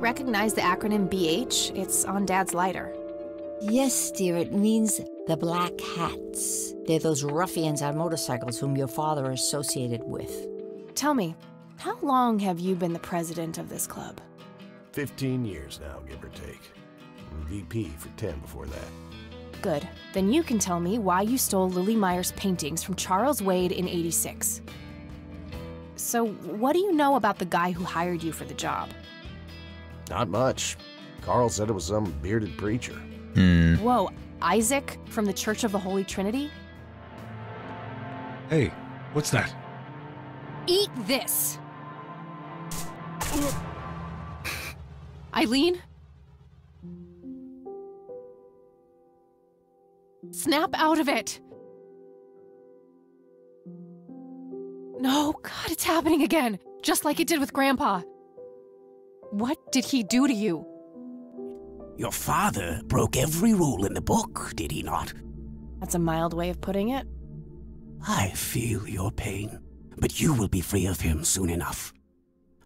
recognize the acronym BH? It's on Dad's lighter. Yes, dear, it means the Black Hats. They're those ruffians on motorcycles whom your father associated with. Tell me, how long have you been the president of this club? 15 years now, give or take. VP for 10 before that. Good. Then you can tell me why you stole Lily Meyer's paintings from Charles Wade in '86. So, what do you know about the guy who hired you for the job? Not much. Carl said it was some bearded preacher. Whoa, Isaac from the Church of the Holy Trinity? Hey, what's that? Eat this! Eileen? Snap out of it! No, God, it's happening again! Just like it did with Grandpa. What did he do to you? Your father broke every rule in the book, did he not? That's a mild way of putting it. I feel your pain, but you will be free of him soon enough.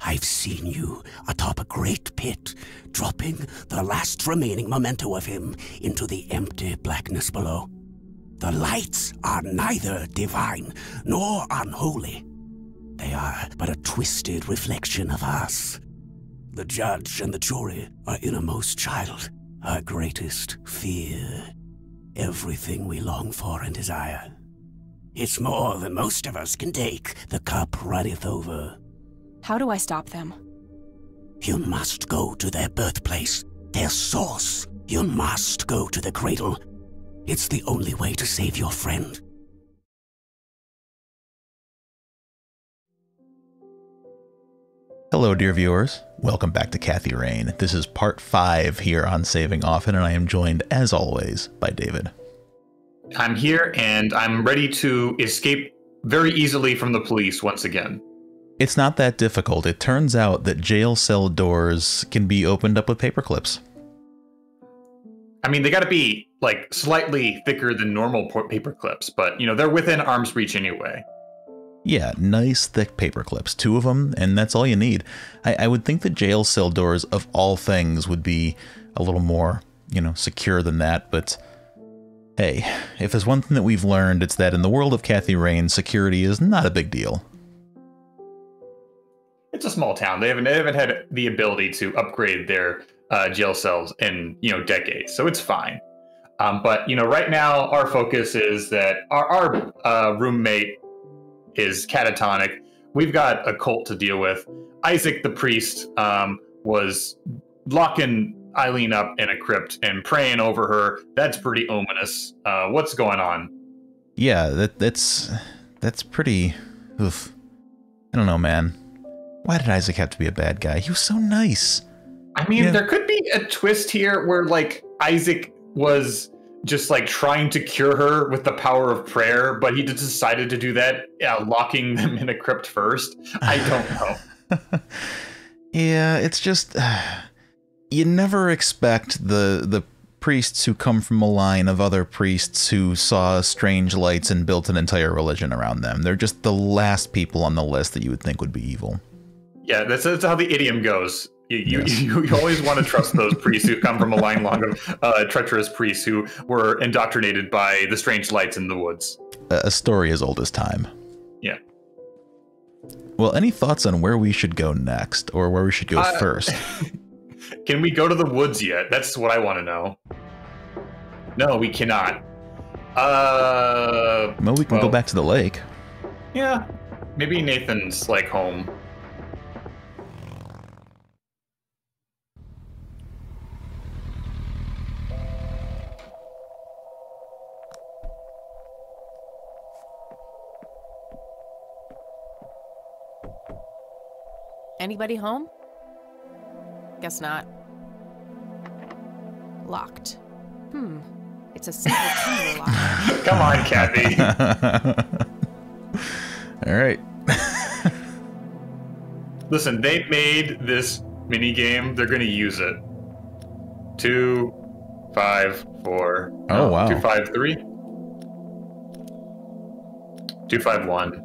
I've seen you atop a great pit, dropping the last remaining memento of him into the empty blackness below. The lights are neither divine nor unholy. They are but a twisted reflection of us. The judge and the jury, our innermost child, our greatest fear, everything we long for and desire. It's more than most of us can take, the cup runneth over. How do I stop them? You must go to their birthplace, their source. You must go to the cradle. It's the only way to save your friend. Hello, dear viewers. Welcome back to Kathy Rain. This is part 5 here on Saving Often, and I am joined, as always, by David. I'm here, and I'm ready to escape very easily from the police once again. It's not that difficult. It turns out that jail cell doors can be opened up with paper clips. I mean, they got to be, like, slightly thicker than normal paper clips, but, you know, they're within arm's reach anyway. Yeah, nice thick paper clips, 2 of them, and that's all you need. I would think that jail cell doors, of all things, would be a little more, you know, secure than that, but hey, if there's one thing that we've learned, it's that in the world of Kathy Rain, security is not a big deal. It's a small town. They haven't had the ability to upgrade their jail cells in, you know, decades, so it's fine. But, you know, right now, our focus is that our roommate is catatonic. We've got a cult to deal with. Isaac the priest was locking Eileen up in a crypt and praying over her. That's pretty ominous. What's going on? Yeah, that's pretty... Oof. I don't know, man. Why did Isaac have to be a bad guy? He was so nice. I mean, yeah. There could be a twist here where, like, Isaac was just, like, trying to cure her with the power of prayer, but he just decided to do that, locking them in a crypt first. I don't know. Yeah, it's just... you never expect the priests who come from a line of other priests who saw strange lights and built an entire religion around them. They're just the last people on the list that you would think would be evil. Yeah, that's how the idiom goes. Yes. You always want to trust those priests who come from a line long of treacherous priests who were indoctrinated by the strange lights in the woods. A story as old as time. Yeah. Well, any thoughts on where we should go next, or where we should go first? Can we go to the woods yet? That's what I want to know. No, we cannot. Well, we can go back to the lake. Yeah. Maybe Nathan's, like, home. Anybody home? Guess not. Locked. It's a simple tumbler lock. Come on, Kathy. All right. Listen, they made this mini game. They're going to use it. 2, 5, 4. Oh, wow. 2, 5, 3. 2, 5, 1.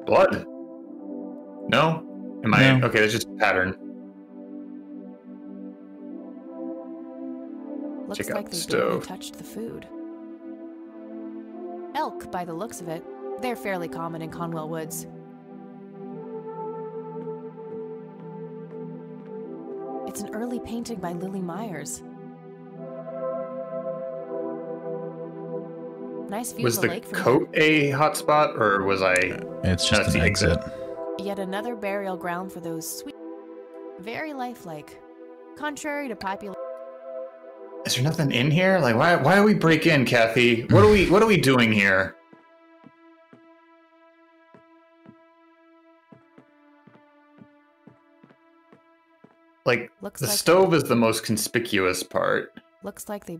Blood? No? Am I? No. Okay, that's just a pattern. Looks Check out like the they barely stove. touched the food. Elk, by the looks of it. They're fairly common in Conwell Woods. It's an early painting by Lily Myers. Nice view Was of the the lake from coat a hotspot, or was I? It's No, just it's an the exit. Yet another burial ground for those sweet, very lifelike. Contrary to popular. Is there nothing in here? Like, why do we break in, Kathy? What are we doing here? Like, Looks the like stove is the most conspicuous part. Looks like they.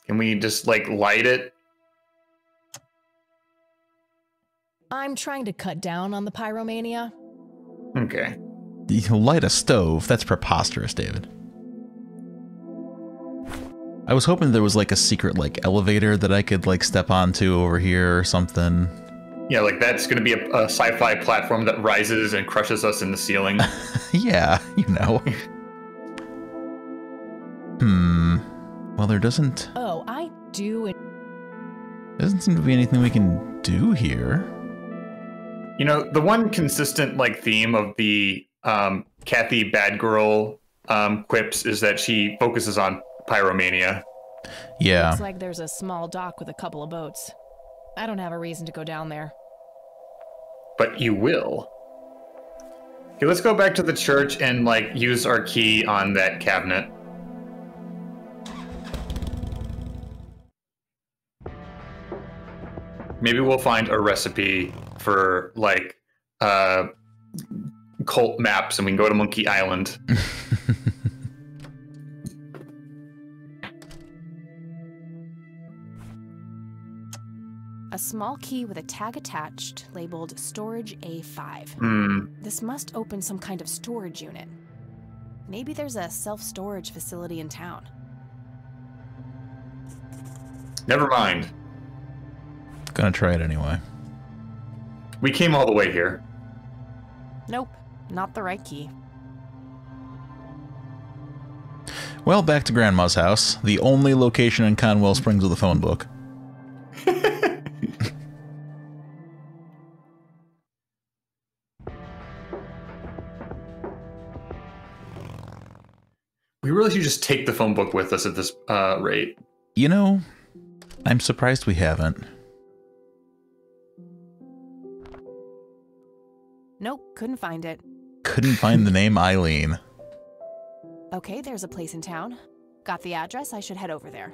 Can we just like light it? I'm trying to cut down on the pyromania. Okay. You light a stove? That's preposterous, David. I was hoping there was like a secret like elevator that I could like step onto over here or something. Yeah, like that's going to be a sci-fi platform that rises and crushes us in the ceiling. Yeah, you know. Well, there doesn't I do. doesn't seem to be anything we can do here. You know, the one consistent like theme of the Kathy Bad Girl quips is that she focuses on pyromania. Yeah. Looks like there's a small dock with a couple of boats. I don't have a reason to go down there. But you will. Okay, let's go back to the church and like use our key on that cabinet. Maybe we'll find a recipe for like cult maps and we can go to Monkey Island. A small key with a tag attached labeled Storage A5. This must open some kind of storage unit. Maybe there's a self-storage facility in town. Never mind. Gonna try it anyway. We came all the way here. Nope, not the right key. Well, back to Grandma's house, the only location in Conwell Springs with a phone book. We really should just take the phone book with us at this rate. You know, I'm surprised we haven't. Nope, couldn't find it. Couldn't find the name Eileen. Okay, there's a place in town. Got the address, I should head over there.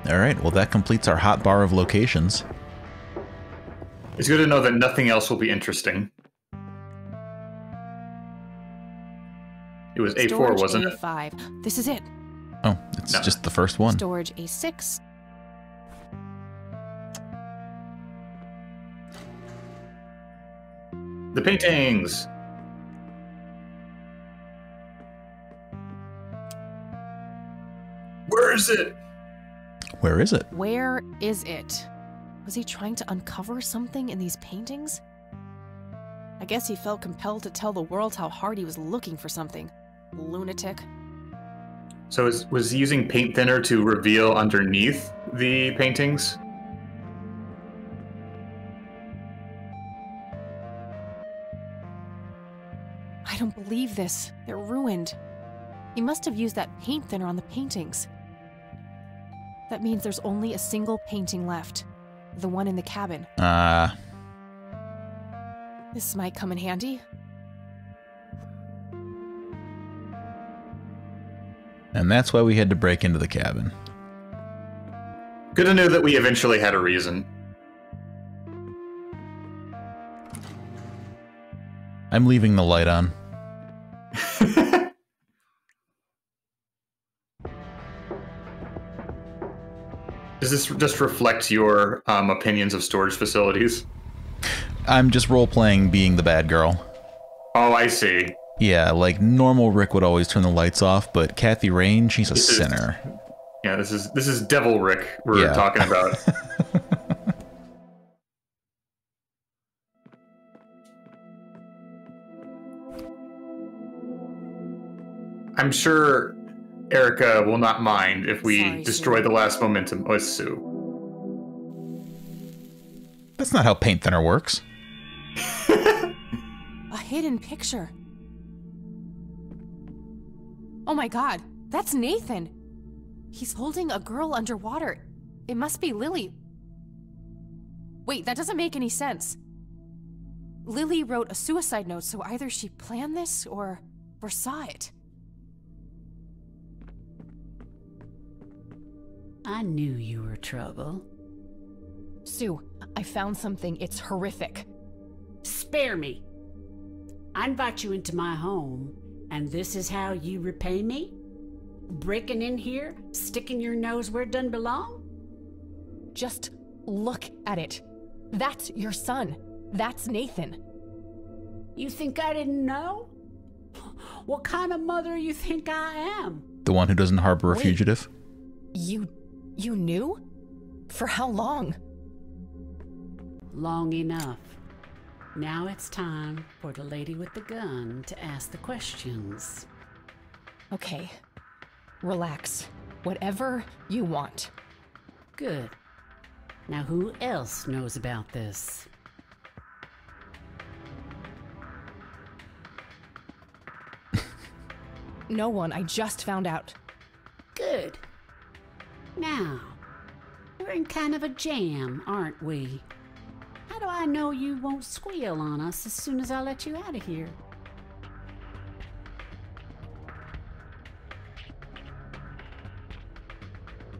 Alright, well that completes our hot bar of locations. It's good to know that nothing else will be interesting. It was A4, Storage wasn't it? A5. This is it. Oh, it's No. just the first one. Storage A6. The paintings! Where is it? Where is it? Where is it? Was he trying to uncover something in these paintings? I guess he felt compelled to tell the world how hard he was looking for something. Lunatic. So was he using paint thinner to reveal underneath the paintings? I don't believe this. They're ruined. He must have used that paint thinner on the paintings. That means there's only a single painting left. The one in the cabin. This might come in handy. And that's why we had to break into the cabin. Good to know that we eventually had a reason. I'm leaving the light on. does this just reflect your opinions of storage facilities? I'm just role-playing being the bad girl. Oh, I see. Yeah, like normal Rick would always turn the lights off, but Kathy Rain, she's a sinner. Yeah, this is Devil Rick we're talking about. I'm sure Erica will not mind if we destroy the last momentum with Sue. That's not how paint thinner works. A hidden picture. Oh my god, that's Nathan. He's holding a girl underwater. It must be Lily. Wait, that doesn't make any sense. Lily wrote a suicide note, so either she planned this or saw it. I knew you were trouble. Sue, I found something. It's horrific. Spare me. I invite you into my home, and this is how you repay me? Breaking in here, sticking your nose where it doesn't belong? Just look at it. That's your son. That's Nathan. You think I didn't know? What kind of mother you think I am? The one who doesn't harbor a fugitive? You knew? For how long? Long enough. Now it's time for the lady with the gun to ask the questions. Okay. Relax. Whatever you want. Good. Now who else knows about this? No one. I just found out. Good. Now, we're in kind of a jam, aren't we? How do I know you won't squeal on us as soon as I let you out of here?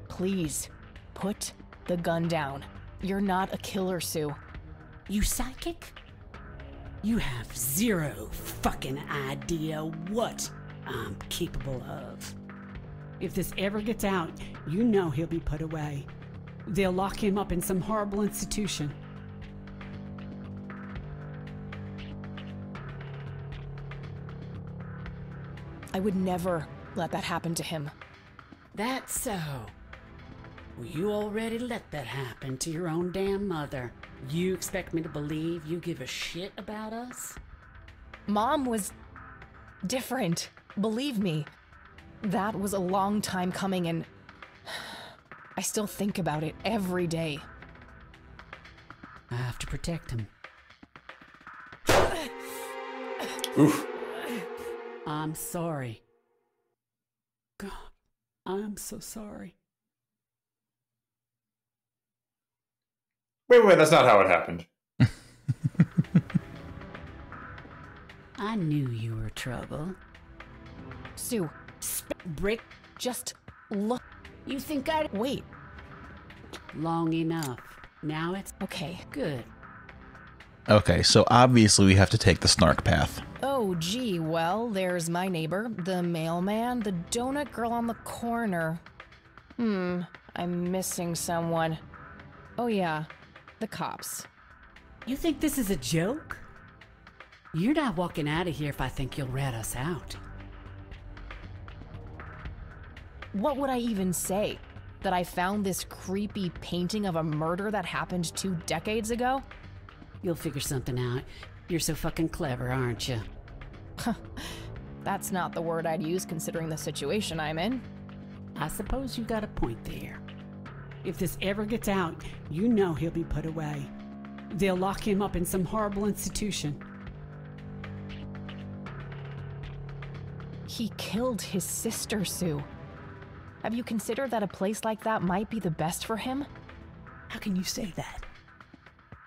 Please, put the gun down. You're not a killer, Sue. You psychic? You have zero fucking idea what I'm capable of. If this ever gets out, you know he'll be put away. They'll lock him up in some horrible institution. I would never let that happen to him. That's so. Well, you already let that happen to your own damn mother. You expect me to believe you give a shit about us? Mom was different. Believe me. That was a long time coming, and I still think about it every day. I have to protect him. Oof. I'm sorry. God, I'm so sorry. Wait, that's not how it happened. I knew you were trouble. Sue, Brick, just look. you think I... Wait. Long enough. Now it's... Okay. Good. Okay, so obviously we have to take the snark path. Oh, gee, well, there's my neighbor, the mailman, the donut girl on the corner. I'm missing someone. Oh yeah, the cops. You think this is a joke? You're not walking out of here if I think you'll rat us out. What would I even say? That I found this creepy painting of a murder that happened 2 decades ago? You'll figure something out. You're so fucking clever, aren't you? That's not the word I'd use considering the situation I'm in. I suppose you got a point there. If this ever gets out, you know he'll be put away. They'll lock him up in some horrible institution. He killed his sister, Sue. Have you considered that a place like that might be the best for him? How can you say that?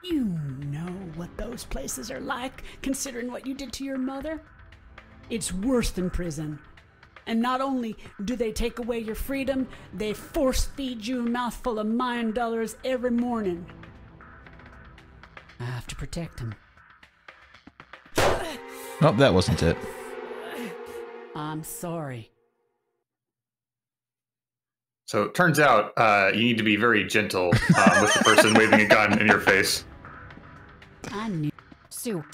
You know what those places are like, considering what you did to your mother? It's worse than prison. And not only do they take away your freedom, they force feed you a mouthful of mine dollars every morning. I have to protect him. Oh, that wasn't it. I'm sorry. So it turns out you need to be very gentle with the person waving a gun in your face. I knew. Sue,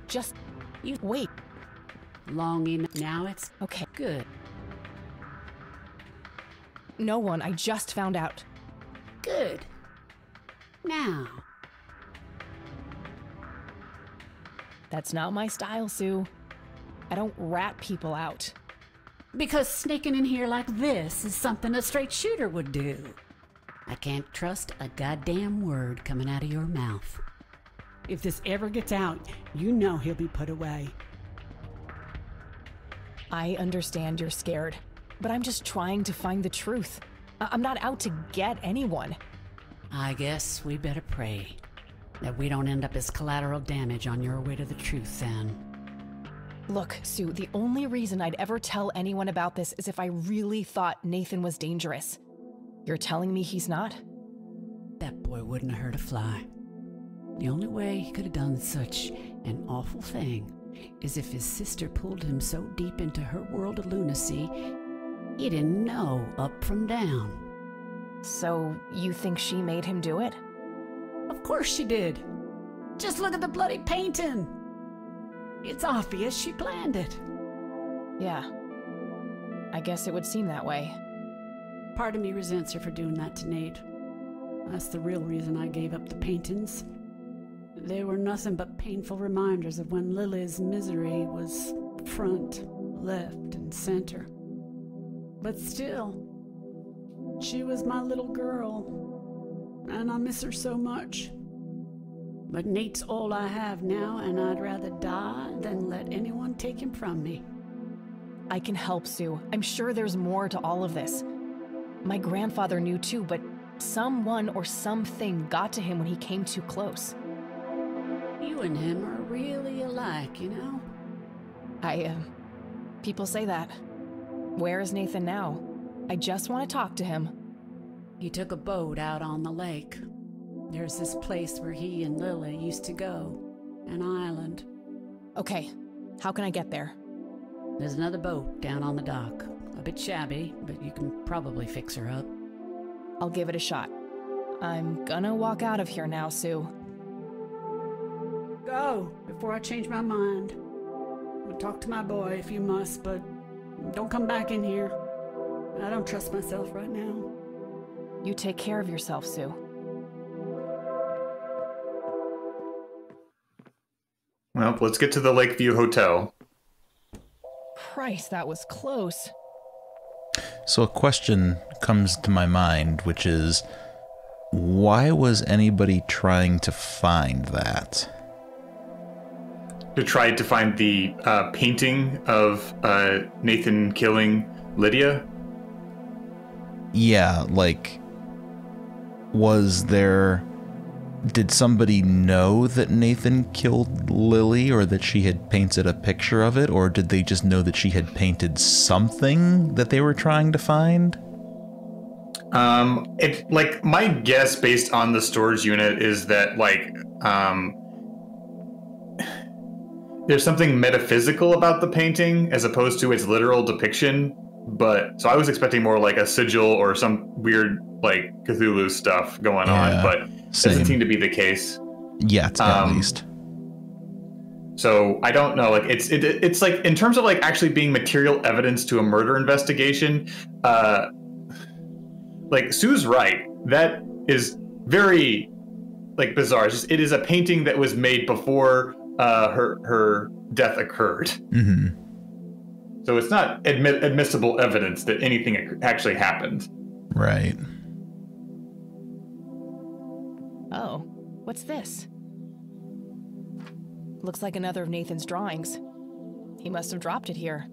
just you wait. Long enough. Now it's Okay. good. No one, I just found out. Good. Now. That's not my style, Sue. I don't rat people out. Because sneaking in here like this is something a straight shooter would do. I can't trust a goddamn word coming out of your mouth. If this ever gets out, you know he'll be put away. I understand you're scared, but I'm just trying to find the truth. I'm not out to get anyone. I guess we better pray that we don't end up as collateral damage on your way to the truth then. Look, Sue, the only reason I'd ever tell anyone about this is if I really thought Nathan was dangerous. You're telling me he's not? That boy wouldn't have hurt a fly. The only way he could have done such an awful thing is if his sister pulled him so deep into her world of lunacy, he didn't know up from down. So, you think she made him do it? Of course she did. Just look at the bloody painting. It's obvious she planned it. Yeah. I guess it would seem that way. Part of me resents her for doing that to Nate. That's the real reason I gave up the paintings. They were nothing but painful reminders of when Lily's misery was front, left, and center. But still, she was my little girl, and I miss her so much. But Nate's all I have now, and I'd rather die than let anyone take him from me. I can help, Sue. I'm sure there's more to all of this. My grandfather knew too, but someone or something got to him when he came too close. You and him are really alike, you know? People say that. Where is Nathan now? I just want to talk to him. He took a boat out on the lake. There's this place where he and Lily used to go. An island. Okay, how can I get there? There's another boat down on the dock. A bit shabby, but you can probably fix her up. I'll give it a shot. I'm gonna walk out of here now, Sue. Go, before I change my mind. I'll talk to my boy if you must, but don't come back in here. I don't trust myself right now. You take care of yourself, Sue. Well, let's get to the Lakeview Hotel. Christ, that was close. So a question comes to my mind, which is, why was anybody trying to find that? To try to find the painting of Nathan killing Lydia? Yeah, like, did somebody know that Nathan killed Lily, or that she had painted a picture of it, or did they just know that she had painted something that they were trying to find? My guess based on the storage unit is that, there's something metaphysical about the painting as opposed to its literal depiction. So I was expecting more like a sigil or some weird, Cthulhu stuff going on, but doesn't seem to be the case. Yet, at least. So I don't know. It's like, in terms of actually being material evidence to a murder investigation, Sue's right. That is very bizarre. It is a painting that was made before her death occurred. Mm-hmm. So it's not admissible evidence that anything actually happened. Right. Oh, what's this? Looks like another of Nathan's drawings. He must have dropped it here.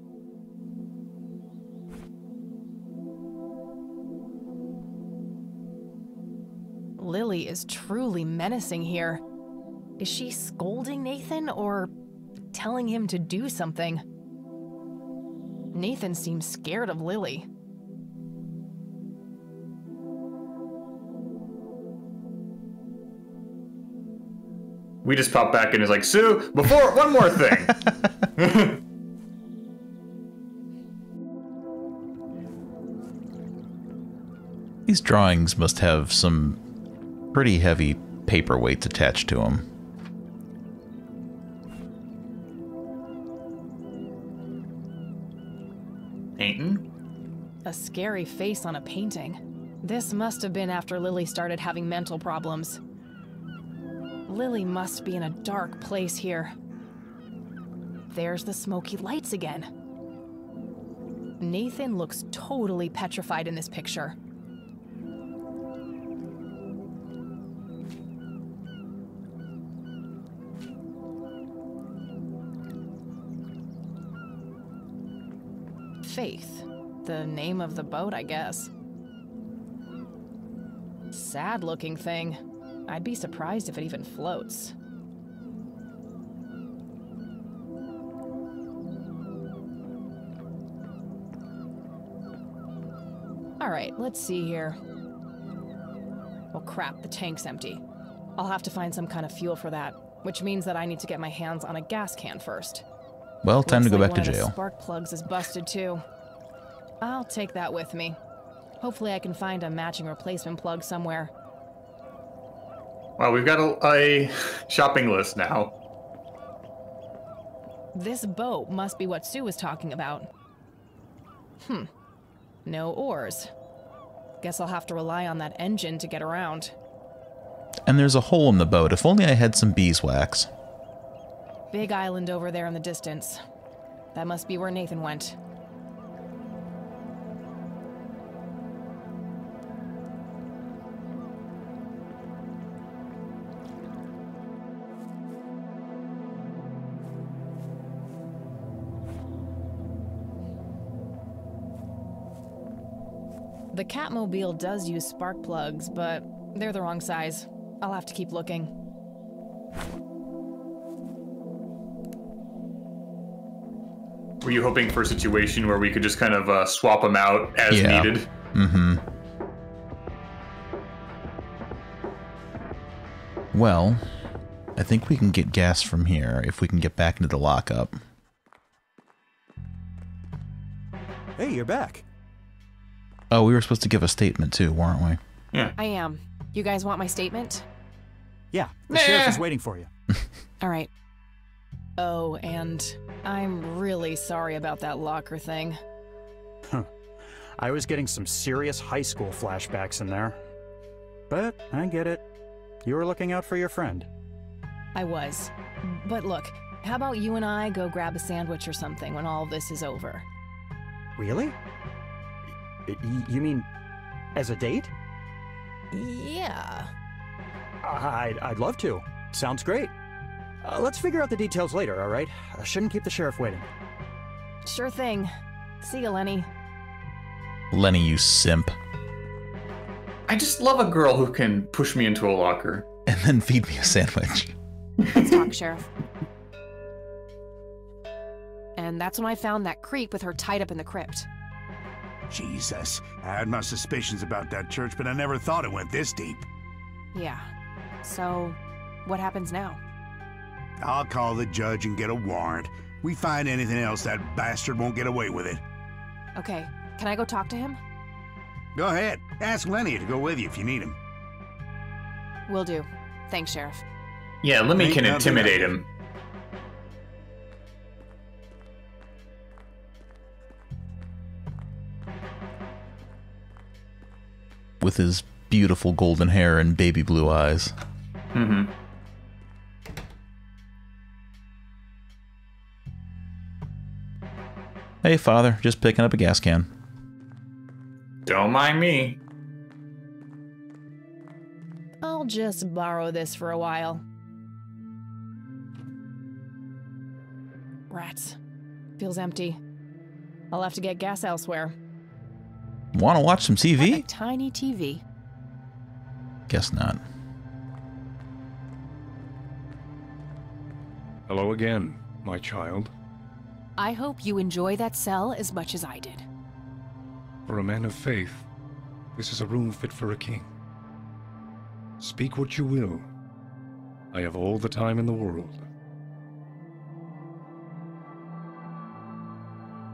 Lily is truly menacing here. Is she scolding Nathan or telling him to do something? Nathan seems scared of Lily. We just pop back and is like, Sue, before one more thing. These drawings must have some pretty heavy paperweights attached to them. Painting? A scary face on a painting. This must have been after Lily started having mental problems. Lily must be in a dark place here. There's the smoky lights again. Nathan looks totally petrified in this picture. Faith. The name of the boat, I guess. Sad-looking thing. I'd be surprised if it even floats. Alright, let's see here. Oh crap, the tank's empty. I'll have to find some kind of fuel for that, which means that I need to get my hands on a gas can first. Well, time to go back to Looks like one of jail. the spark plugs is busted too. I'll take that with me. Hopefully I can find a matching replacement plug somewhere. Well, we've got a shopping list now. This boat must be what Sue was talking about. No oars. Guess I'll have to rely on that engine to get around. And there's a hole in the boat. If only I had some beeswax. Big island over there in the distance. That must be where Nathan went. The Catmobile does use spark plugs, but they're the wrong size. I'll have to keep looking. Were you hoping for a situation where we could just kind of swap them out as needed? Mm-hmm. Well, I think we can get gas from here if we can get back into the lockup. Hey, you're back. Oh, we were supposed to give a statement too, weren't we? Yeah. I am. You guys want my statement? Yeah, the sheriff is waiting for you. All right. Oh, and I'm really sorry about that locker thing. I was getting some serious high school flashbacks in there. But I get it. You were looking out for your friend. I was. But look, how about you and I go grab a sandwich or something when all this is over? Really? You mean as a date? Yeah. I'd love to. Sounds great. Let's figure out the details later, all right? I shouldn't keep the sheriff waiting. Sure thing. See you, Lenny. Lenny, you simp. I just love a girl who can push me into a locker. And then feed me a sandwich. Let's talk, Sheriff. And that's when I found that creep with her tied up in the crypt. Jesus, I had my suspicions about that church, but I never thought it went this deep. Yeah. So, what happens now? I'll call the judge and get a warrant. We find anything else, that bastard won't get away with it. Okay, can I go talk to him? Go ahead. Ask Lenny to go with you if you need him. Will do. Thanks, Sheriff. Yeah, Lemmy Ain't can nothing intimidate like him. With his beautiful golden hair and baby blue eyes. Mm-hmm. Hey, Father, just picking up a gas can. Don't mind me. I'll just borrow this for a while. Rats. Feels empty. I'll have to get gas elsewhere. Want to watch some What TV? a tiny TV. Guess not. Hello again, my child. I hope you enjoy that cell as much as I did. For a man of faith, this is a room fit for a king. Speak what you will. I have all the time in the world.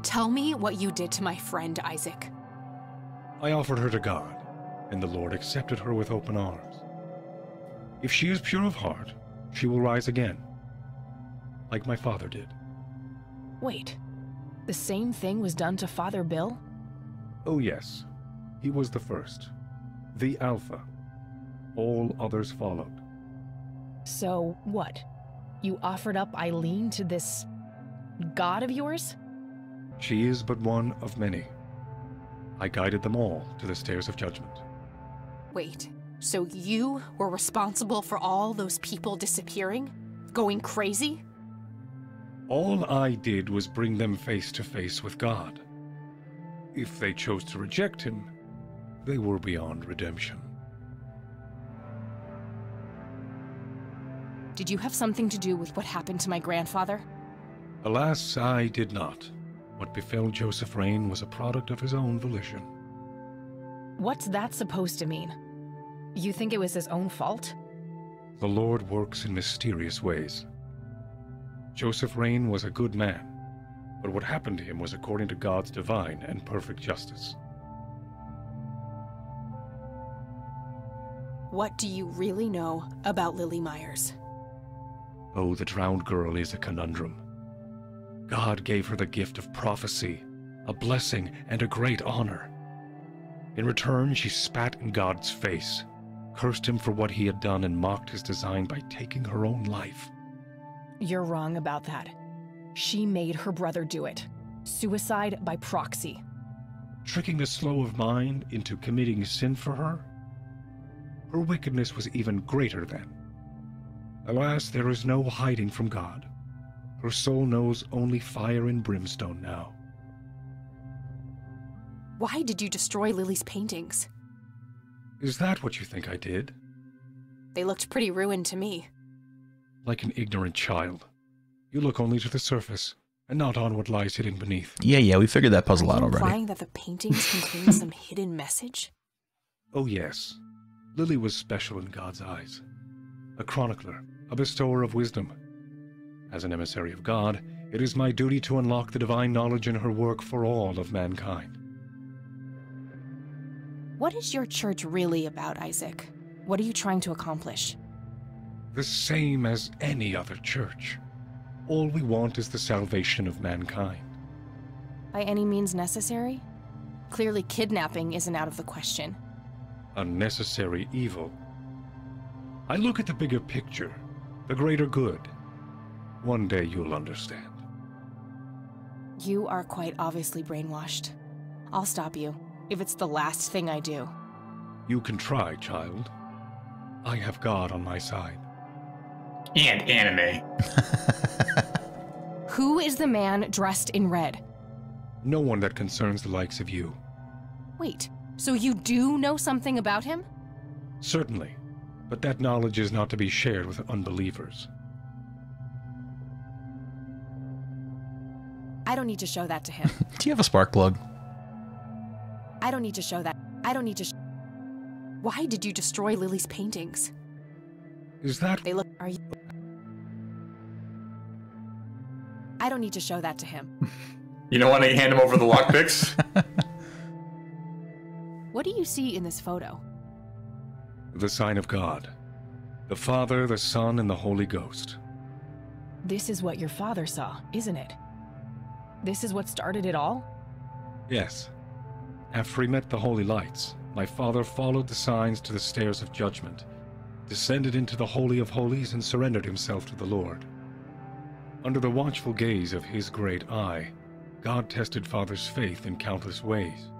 Tell me what you did to my friend, Isaac. I offered her to God, and the Lord accepted her with open arms. If she is pure of heart, she will rise again, like my father did. Wait, the same thing was done to Father Bill? Oh yes, he was the first, the Alpha. All others followed. So what? You offered up Eileen to this god of yours? She is but one of many. I guided them all to the stairs of judgment. Wait, so you were responsible for all those people disappearing? Going crazy? All I did was bring them face to face with God. If they chose to reject him, they were beyond redemption. Did you have something to do with what happened to my grandfather? Alas, I did not. What befell Joseph Rain was a product of his own volition. What's that supposed to mean? You think it was his own fault? The Lord works in mysterious ways. Joseph Rain was a good man, but what happened to him was according to God's divine and perfect justice. What do you really know about Lily Myers? Oh, the drowned girl is a conundrum. God gave her the gift of prophecy, a blessing, and a great honor. In return, she spat in God's face, cursed him for what he had done, and mocked his design by taking her own life. You're wrong about that. She made her brother do it. Suicide by proxy. Tricking the slow of mind into committing sin for her? Her wickedness was even greater then. Alas, there is no hiding from God. Her soul knows only fire and brimstone now. Why did you destroy Lily's paintings? Is that what you think I did? They looked pretty ruined to me. Like an ignorant child. You look only to the surface, and not on what lies hidden beneath. Yeah, we figured that puzzle out Are you already. implying that the paintings contain some hidden message? Oh yes, Lily was special in God's eyes. A chronicler, a bestower of wisdom. As an emissary of God, it is my duty to unlock the divine knowledge in her work for all of mankind. What is your church really about, Isaac? What are you trying to accomplish? The same as any other church. All we want is the salvation of mankind. By any means necessary? Clearly kidnapping isn't out of the question. Unnecessary evil. I look at the bigger picture, the greater good. One day you'll understand. You are quite obviously brainwashed. I'll stop you, if it's the last thing I do. You can try, child. I have God on my side. And anime. Who is the man dressed in red? No one that concerns the likes of you. Wait, so you do know something about him? Certainly, but that knowledge is not to be shared with unbelievers. I don't need to show that to him. Do you have a spark plug? I don't need to show that. I don't need to Why did you destroy Lily's paintings? Is that... They look... Are you... I don't need to show that to him. You don't want to hand him over the lockpicks? What do you see in this photo? The sign of God. The Father, the Son, and the Holy Ghost. This is what your father saw, isn't it? This is what started it all? Yes. After he met the holy lights, my father followed the signs to the stairs of judgment, descended into the Holy of Holies, and surrendered himself to the Lord. Under the watchful gaze of his great eye, God tested Father's faith in countless ways.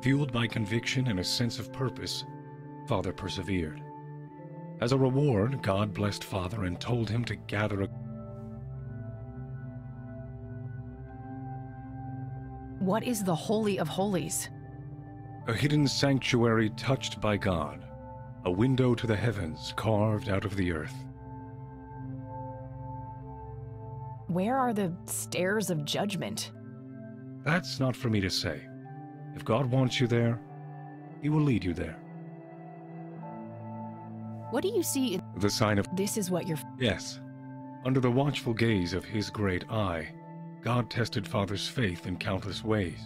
Fueled by conviction and a sense of purpose, Father persevered. As a reward, God blessed Father and told him to gather a... What is the Holy of Holies? A hidden sanctuary touched by God, a window to the heavens carved out of the earth. Where are the stairs of judgment? That's not for me to say. If God wants you there, he will lead you there. What do you see in... The sign of... This is what you're... Yes. Under the watchful gaze of his great eye, God tested Father's faith in countless ways.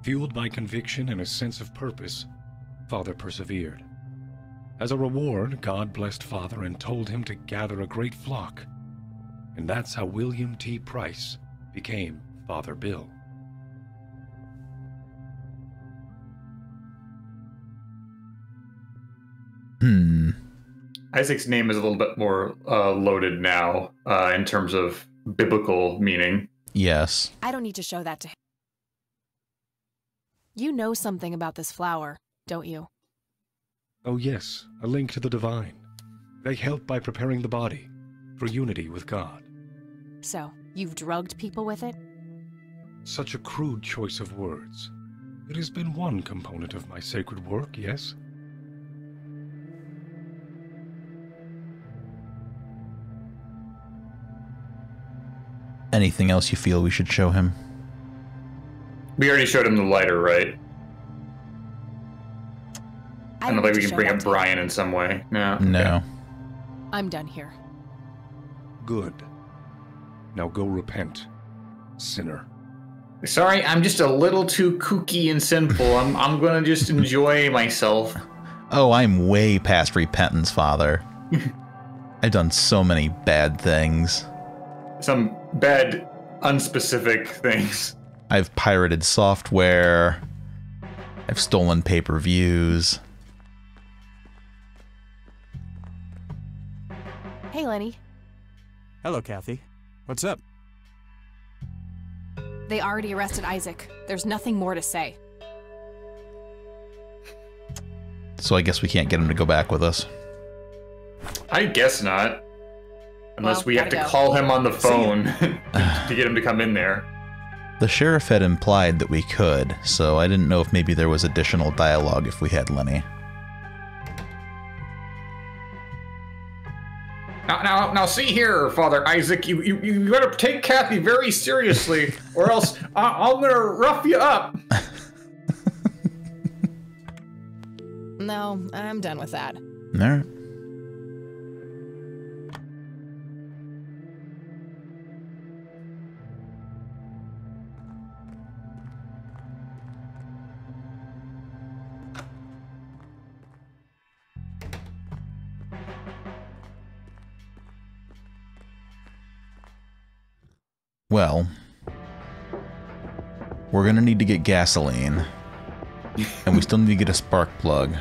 Fueled by conviction and a sense of purpose, Father persevered. As a reward, God blessed Father and told him to gather a great flock. And that's how William T. Price became Father Bill. Isaac's name is a little bit more loaded now in terms of biblical meaning. Yes. I don't need to show that to him. You know something about this flower, don't you? Oh yes, a link to the divine. They help by preparing the body for unity with God. So, you've drugged people with it? Such a crude choice of words. It has been one component of my sacred work, yes? Anything else you feel we should show him? We already showed him the lighter, right? I don't know if we can bring up Brian in some way. No. No. Okay. I'm done here. Good. Now go repent, sinner. Sorry, I'm just a little too kooky and sinful. I'm gonna just enjoy myself. Oh, I'm way past repentance, Father. I've done so many bad things. Some bad, unspecific things. I've pirated software. I've stolen pay-per-views. Hey, Lenny. Hello, Kathy. What's up? They already arrested Isaac. There's nothing more to say. So I guess we can't get him to go back with us. I guess not. Unless Well, we have to gotta go. call him on the phone to get him to come in there. The sheriff had implied that we could, so I didn't know if maybe there was additional dialogue if we had Lenny. Now, see here, Father Isaac. You better take Kathy very seriously, or else I'm gonna rough you up. No, I'm done with that. All right. Well, we're gonna need to get gasoline, and we still need to get a spark plug.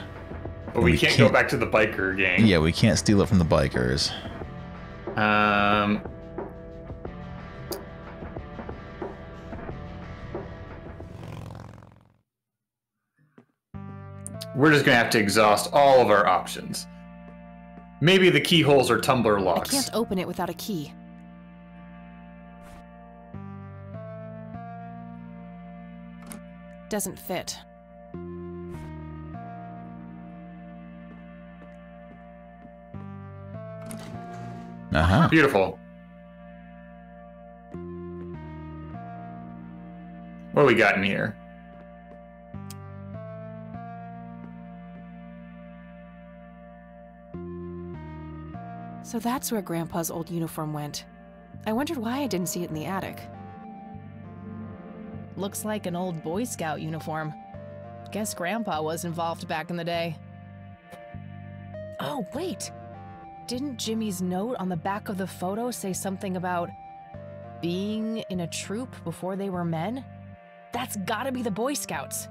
But we can't go back to the biker gang. Yeah, we can't steal it from the bikers. We're just gonna have to exhaust all of our options. Maybe the keyholes or tumbler locks. I can't open it without a key. Doesn't fit. Uh-huh. Beautiful. What do we got in here? So that's where Grandpa's old uniform went. I wondered why I didn't see it in the attic. Looks like an old Boy Scout uniform. Guess Grandpa was involved back in the day. Oh, wait! Didn't Jimmy's note on the back of the photo say something about being in a troop before they were men? That's gotta be the Boy Scouts!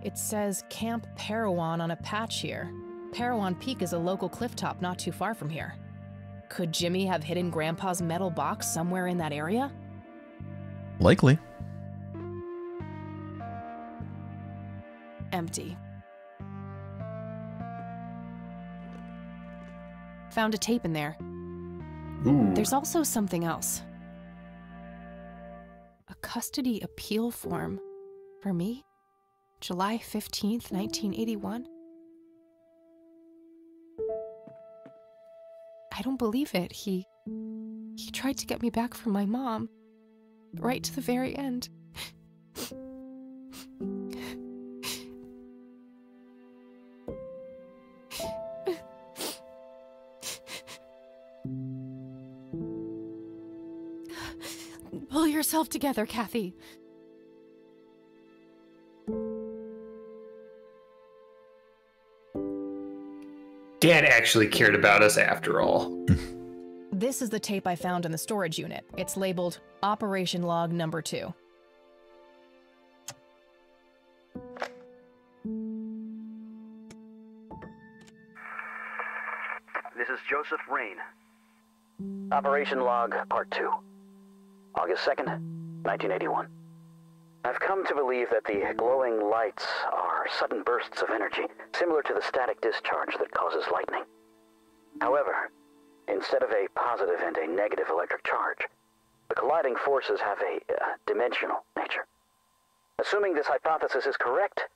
It says Camp Parowan on a patch here. Parowan Peak is a local clifftop not too far from here. Could Jimmy have hidden Grandpa's metal box somewhere in that area? Likely. Empty. Found a tape in there. Ooh. There's also something else. A custody appeal form. For me? July 15th, 1981? I don't believe it. He tried to get me back from my mom. Right to the very end. Pull yourself together, Kathy. Dad actually cared about us after all. This is the tape I found in the storage unit. It's labeled Operation Log Number 2. This is Joseph Rain. Operation Log Part 2. August 2nd, 1981. I've come to believe that the glowing lights are sudden bursts of energy, similar to the static discharge that causes lightning. However, instead of a positive and a negative electric charge, the colliding forces have a dimensional nature. Assuming this hypothesis is correct,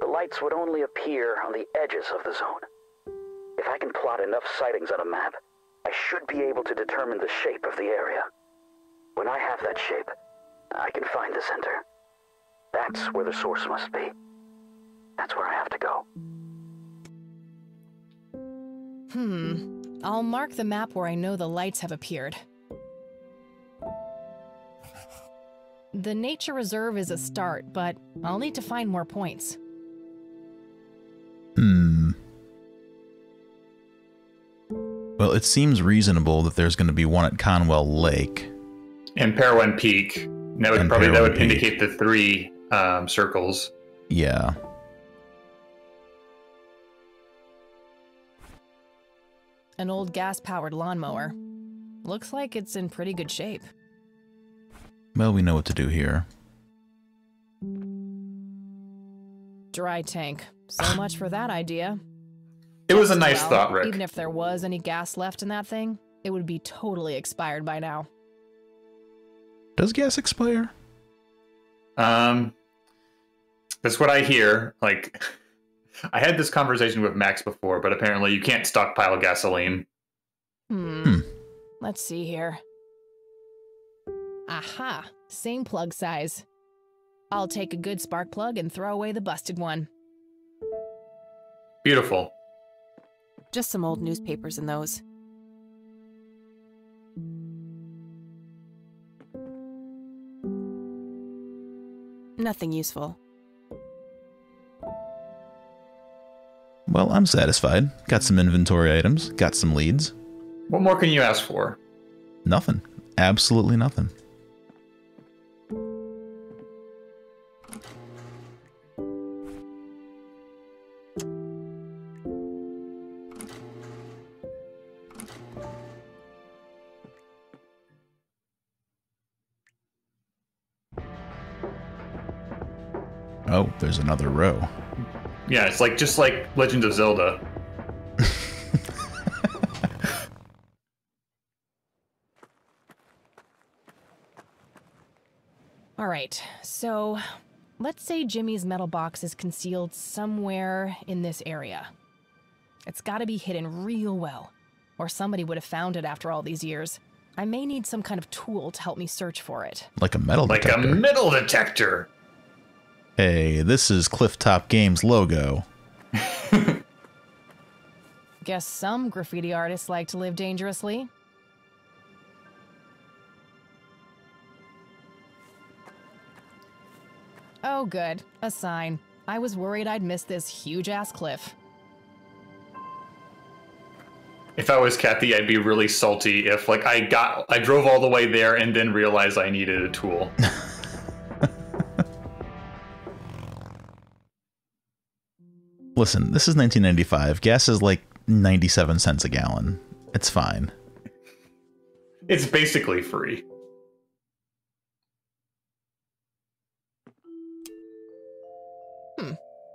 the lights would only appear on the edges of the zone. If I can plot enough sightings on a map, I should be able to determine the shape of the area. When I have that shape, I can find the center. That's where the source must be. That's where I have to go. I'll mark the map where I know the lights have appeared. The nature reserve is a start, but I'll need to find more points. Well, it seems reasonable that there's going to be one at Conwell Lake. And Parowan Peak. That would indicate the 3 circles. Yeah. An old gas-powered lawnmower. Looks like it's in pretty good shape. Well, we know what to do here. Dry tank. So much for that idea. It was a nice thought, Rick. Even if there was any gas left in that thing, it would be totally expired by now. Does gas expire? That's what I hear. Like, I had this conversation with Max before, but apparently you can't stockpile gasoline. Let's see here. Aha! Same plug size. I'll take a good spark plug and throw away the busted one. Beautiful. Just some old newspapers in those. Nothing useful. Well, I'm satisfied. Got some inventory items, got some leads. What more can you ask for? Nothing. Absolutely nothing. Oh, there's another row. Yeah, it's like just like Legend of Zelda. All right, so let's say Jimmy's metal box is concealed somewhere in this area. It's got to be hidden real well, or somebody would have found it after all these years. I may need some kind of tool to help me search for it. Like a metal detector. Like a metal detector! Hey, this is Clifftop Games logo. Guess some graffiti artists like to live dangerously. Oh good, a sign. I was worried I'd miss this huge-ass cliff. If I was Kathy, I'd be really salty if, like, I drove all the way there and then realized I needed a tool. Listen, this is 1995. Gas is like 97 cents a gallon. It's fine. It's basically free.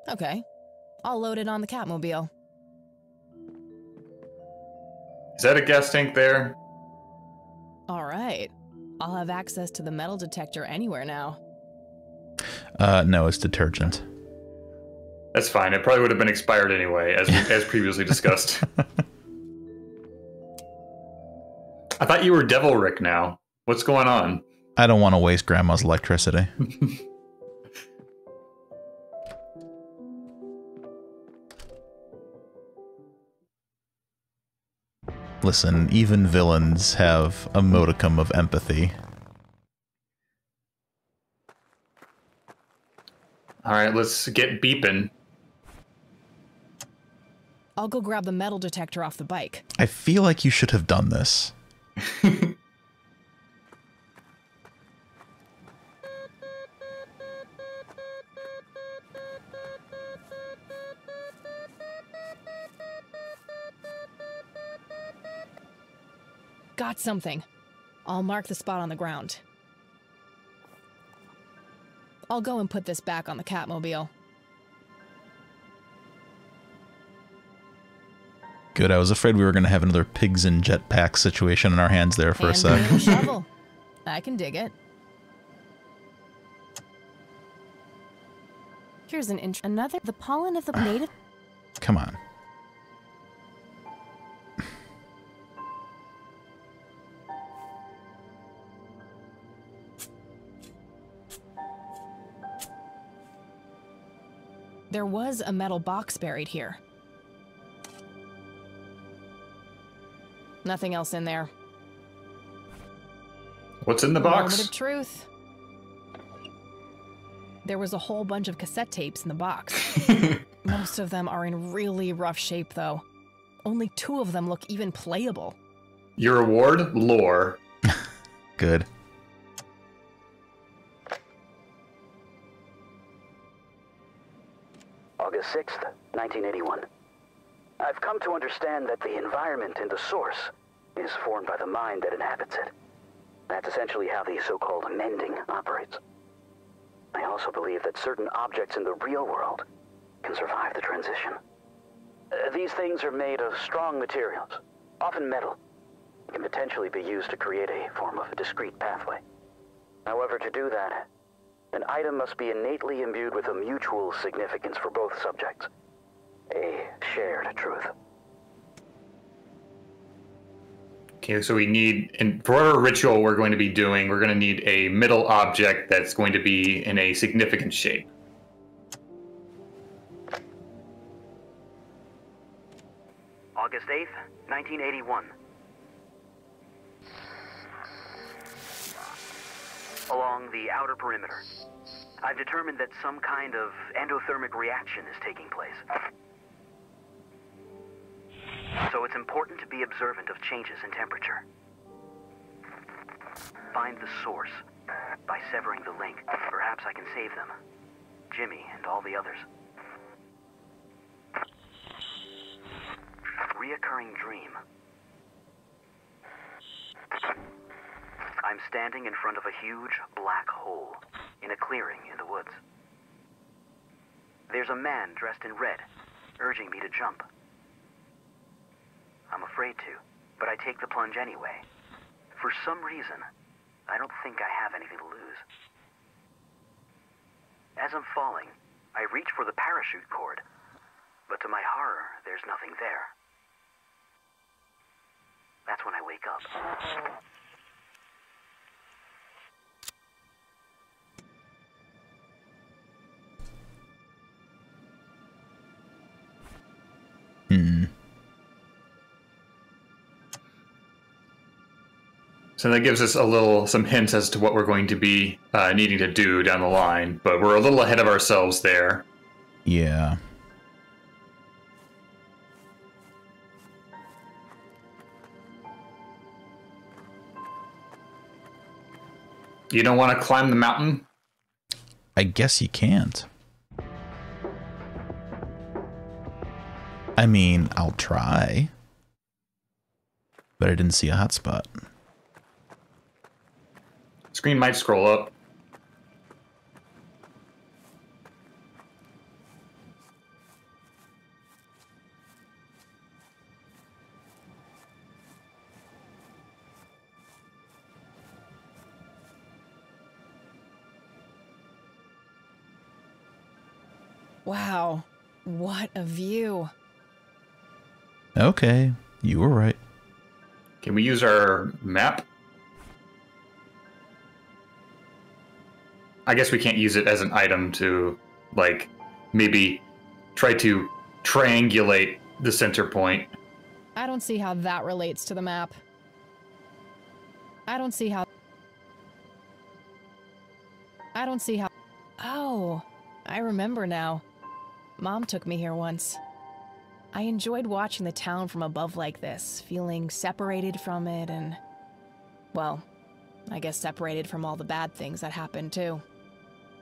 Okay. I'll load it on the Catmobile. Is that a gas tank there? All right. I'll have access to the metal detector anywhere now. No, it's detergent. That's fine. It probably would have been expired anyway, as previously discussed. I thought you were Devil Rick now. What's going on? I don't want to waste Grandma's electricity. Listen, even villains have a modicum of empathy. All right, let's get beeping. I'll go grab the metal detector off the bike. I feel like you should have done this. Got something. I'll mark the spot on the ground. I'll go and put this back on the Catmobile. Good, I was afraid we were going to have another pigs in jetpack situation in our hands there for a sec. And a shovel. I can dig it. Here's another. The pollen of the native. Come on. There was a metal box buried here. Nothing else in there. What's in the box? Moment of truth. There was a whole bunch of cassette tapes in the box. Most of them are in really rough shape, though. Only 2 of them look even playable. Your reward? Lore. Good. August 6th, 1981. I've come to understand that the environment in the source is formed by the mind that inhabits it. That's essentially how the so-called mending operates. I also believe that certain objects in the real world can survive the transition. These things are made of strong materials, often metal, and can potentially be used to create a form of a discrete pathway. However, to do that, an item must be innately imbued with a mutual significance for both subjects. A shared truth. Okay, so we need, and for whatever ritual we're going to be doing, we're going to need a middle object that's going to be in a significant shape. August 8th, 1981. Along the outer perimeter, I've determined that some kind of endothermic reaction is taking place. So it's important to be observant of changes in temperature. Find the source. By severing the link, perhaps I can save them. Jimmy and all the others. Reoccurring dream. I'm standing in front of a huge black hole in a clearing in the woods. There's a man dressed in red, urging me to jump. I'm afraid to, but I take the plunge anyway. For some reason, I don't think I have anything to lose. As I'm falling, I reach for the parachute cord, but to my horror, there's nothing there. That's when I wake up. So that gives us some hints as to what we're going to be needing to do down the line, but we're a little ahead of ourselves there. Yeah. You don't want to climb the mountain? I guess you can't. I mean, I'll try. But I didn't see a hotspot. Screen might scroll up. Wow, what a view. Okay, you were right. Can we use our map? I guess we can't use it as an item to, like, maybe try to triangulate the center point. I don't see how that relates to the map. I don't see how... Oh, I remember now. Mom took me here once. I enjoyed watching the town from above like this, feeling separated from it and, well, I guess separated from all the bad things that happened too.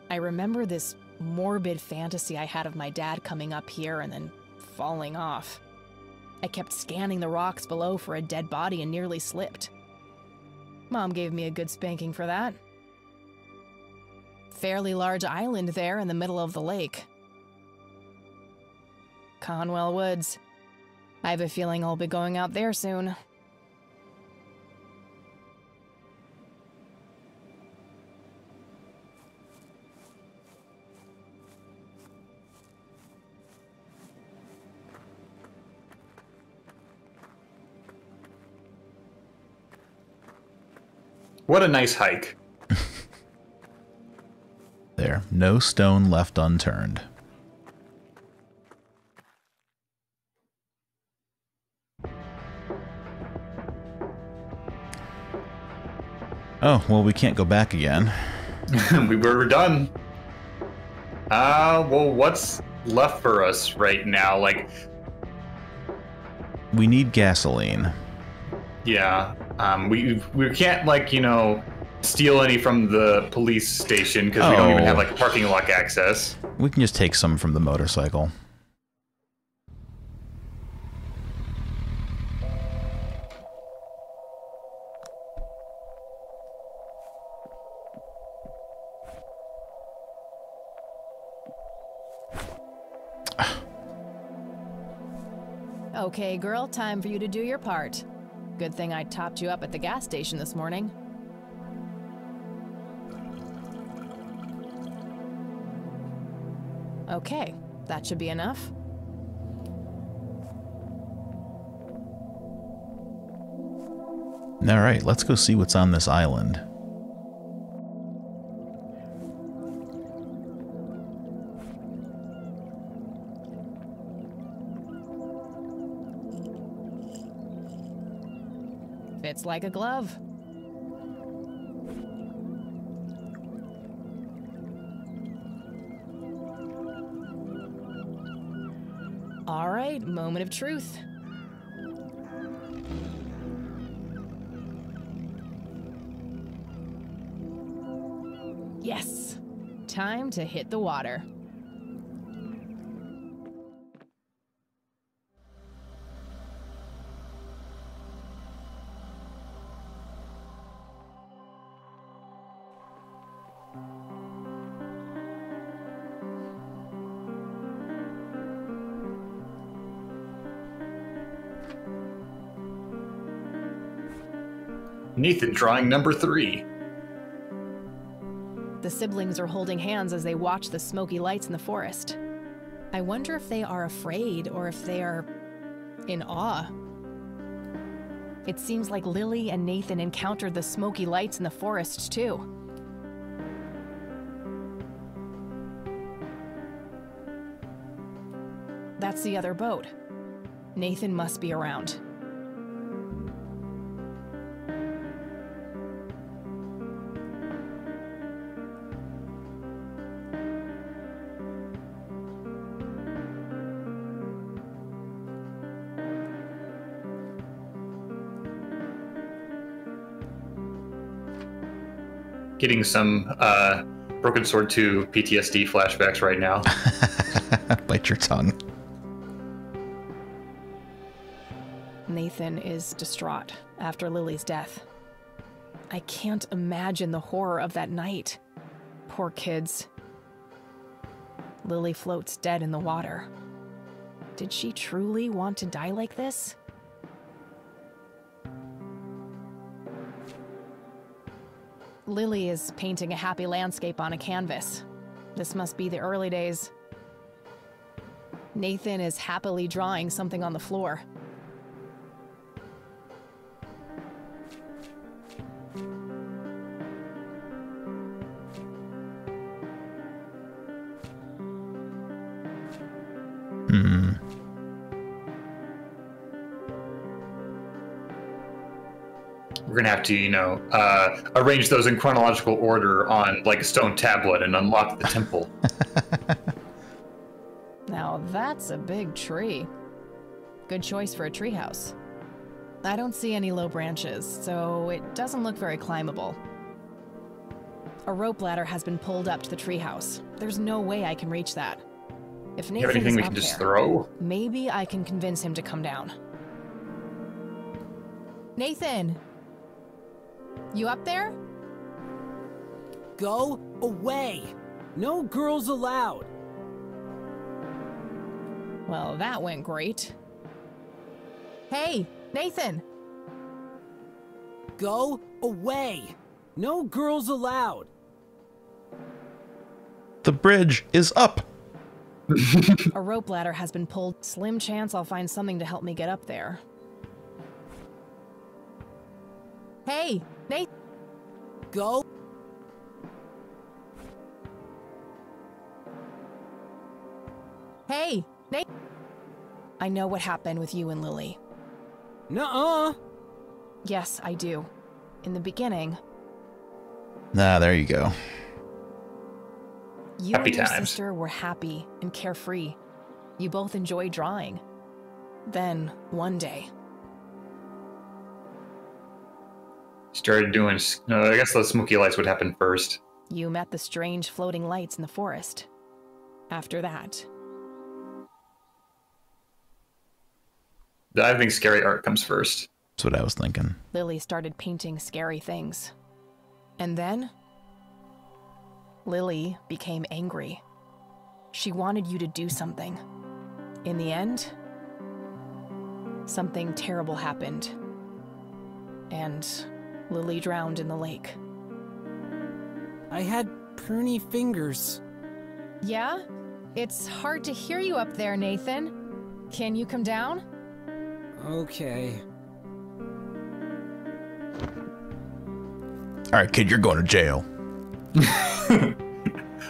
I remember this morbid fantasy I had of my dad coming up here and then falling off. I kept scanning the rocks below for a dead body and nearly slipped. Mom gave me a good spanking for that. Fairly large island there in the middle of the lake. Conwell Woods. I have a feeling I'll be going out there soon. What a nice hike. There, no stone left unturned. Oh, well, we can't go back again. We were done. Well, what's left for us right now? Like, we need gasoline. Yeah. We can't, like, you know, steal any from the police station because we don't even have, like, parking lot access. We can just take some from the motorcycle. Okay, girl, time for you to do your part. Good thing I topped you up at the gas station this morning. Okay, that should be enough. All right, let's go see what's on this island. Fits like a glove. All right, moment of truth. Yes, time to hit the water. Nathan drawing number 3. The siblings are holding hands as they watch the smoky lights in the forest. I wonder if they are afraid or if they are in awe. It seems like Lily and Nathan encountered the smoky lights in the forest too. That's the other boat. Nathan must be around. Getting some Broken Sword 2 PTSD flashbacks right now. Bite your tongue. Nathan is distraught after Lily's death. I can't imagine the horror of that night. Poor kids. Lily floats dead in the water. Did she truly want to die like this? Lily is painting a happy landscape on a canvas. This must be the early days. Nathan is happily drawing something on the floor. We're gonna have to, you know, arrange those in chronological order on like a stone tablet and unlock the temple. Now that's a big tree. Good choice for a treehouse. I don't see any low branches, so it doesn't look very climbable. A rope ladder has been pulled up to the treehouse. There's no way I can reach that. If You have Nathan anything is we up can just there, throw? maybe I can convince him to come down. Nathan! You up there? Go away! No girls allowed! Well, that went great. Hey, Nathan! Go away! No girls allowed! The bridge is up! A rope ladder has been pulled. Slim chance I'll find something to help me get up there. Hey, Nathan! Go! Hey, Nathan! I know what happened with you and Lily. Nuh-uh! Yes, I do. In the beginning, Ah, there you go. you Happy and your times. sister were happy and carefree. You both enjoyed drawing. Then, one day, Started doing. No, I guess those smoky lights would happen first. you met the strange floating lights in the forest. After that, I think scary art comes first. That's what I was thinking. Lily started painting scary things. And then, Lily became angry. She wanted you to do something. In the end, something terrible happened. And Lily drowned in the lake. I had pruny fingers. Yeah? It's hard to hear you up there, Nathan. Can you come down? Okay. All right, kid, you're going to jail.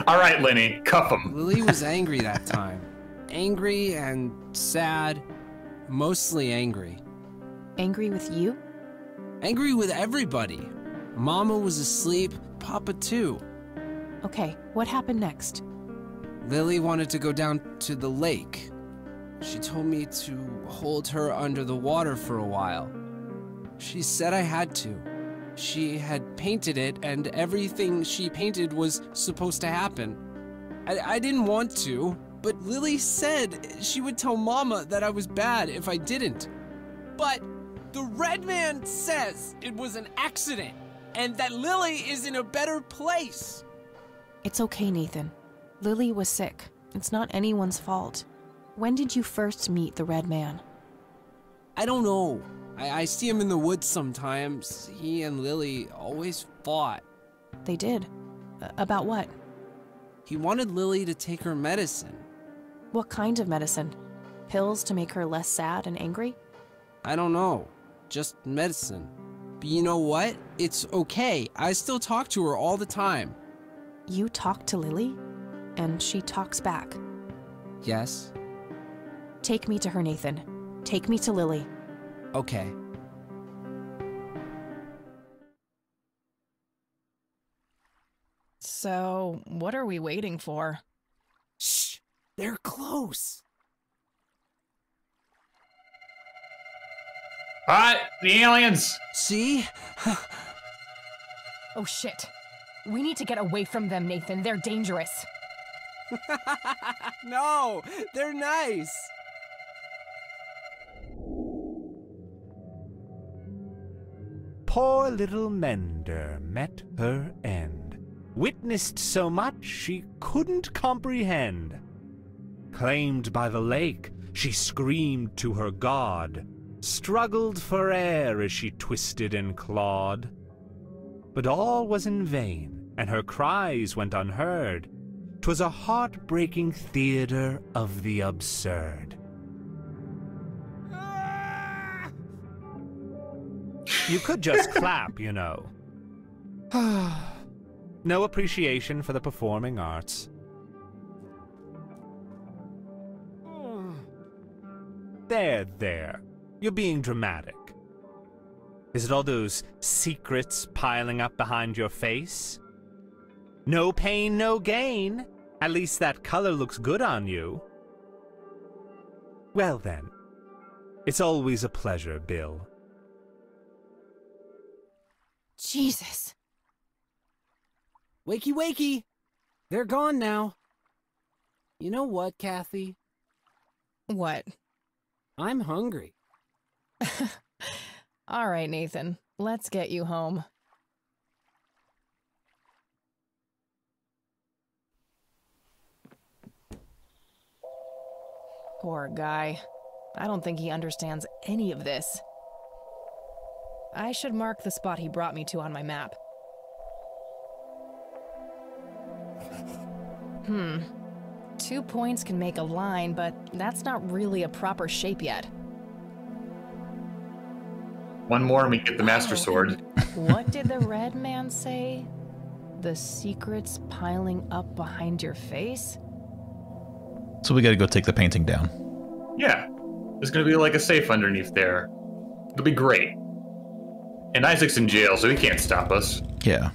All right, Lenny, cuff him. Lily was angry that time. Angry and sad. Mostly angry. Angry with you? Angry with everybody. Mama was asleep, Papa too. Okay, what happened next? Lily wanted to go down to the lake. She told me to hold her under the water for a while. She said I had to. She had painted it, and everything she painted was supposed to happen. I didn't want to, but Lily said she would tell Mama that I was bad if I didn't. But the Red Man says it was an accident, and that Lily is in a better place. It's okay, Nathan. Lily was sick. It's not anyone's fault. When did you first meet the Red Man? I don't know. I see him in the woods sometimes. He and Lily always fought. They did. About what? He wanted Lily to take her medicine. What kind of medicine? Pills to make her less sad and angry? I don't know. Just medicine. But you know what? It's okay. I still talk to her all the time. You talk to Lily? And she talks back? Yes. Take me to her, Nathan. Take me to Lily. Okay. So, what are we waiting for? Shh! They're close. All right, the aliens. See? Oh shit. We need to get away from them, Nathan. They're dangerous. No, they're nice. Poor little Mender met her end, witnessed so much she couldn't comprehend. Claimed by the lake, she screamed to her god, struggled for air as she twisted and clawed. But all was in vain, and her cries went unheard. 'Twas a heartbreaking theater of the absurd. You could just clap, you know. No appreciation for the performing arts. There. You're being dramatic. Is it all those secrets piling up behind your face? No pain, no gain. At least that color looks good on you. Well then, It's always a pleasure, Bill. Jesus. Wakey, wakey! They're gone now. You know what, Kathy? What? I'm hungry. All right, Nathan. Let's get you home. Poor guy. I don't think he understands any of this. I should mark the spot he brought me to on my map. 2 points can make a line, but that's not really a proper shape yet. One more and we get the Master Sword. What did the red man say? The secrets piling up behind your face? So we gotta go take the painting down. Yeah. There's gonna be like a safe underneath there. It'll be great. And Isaac's in jail, so he can't stop us. Yeah.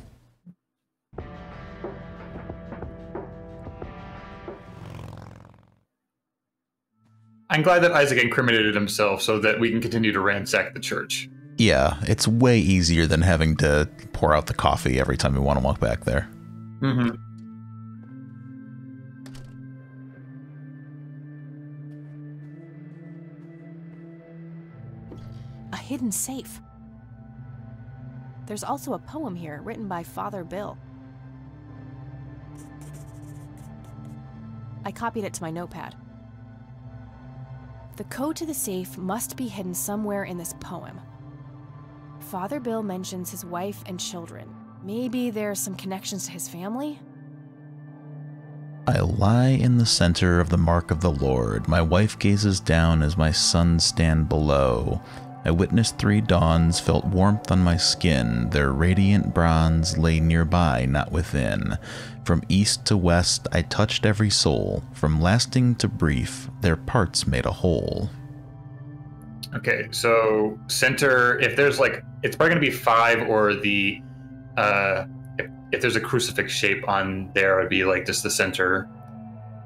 I'm glad that Isaac incriminated himself so that we can continue to ransack the church. Yeah, it's way easier than having to pour out the coffee every time we want to walk back there. Mm-hmm. A hidden safe. There's also a poem here written by Father Bill. I copied it to my notepad. The code to the safe must be hidden somewhere in this poem. Father Bill mentions his wife and children. Maybe there's some connections to his family? I lie in the center of the mark of the Lord. My wife gazes down as my sons stand below. I witnessed 3 dawns, felt warmth on my skin. Their radiant bronze lay nearby, not within. From east to west, I touched every soul. From lasting to brief, their parts made a whole. Okay, so center, if there's like, it's probably going to be 5 or the, if there's a crucifix shape on there, it would be like just the center.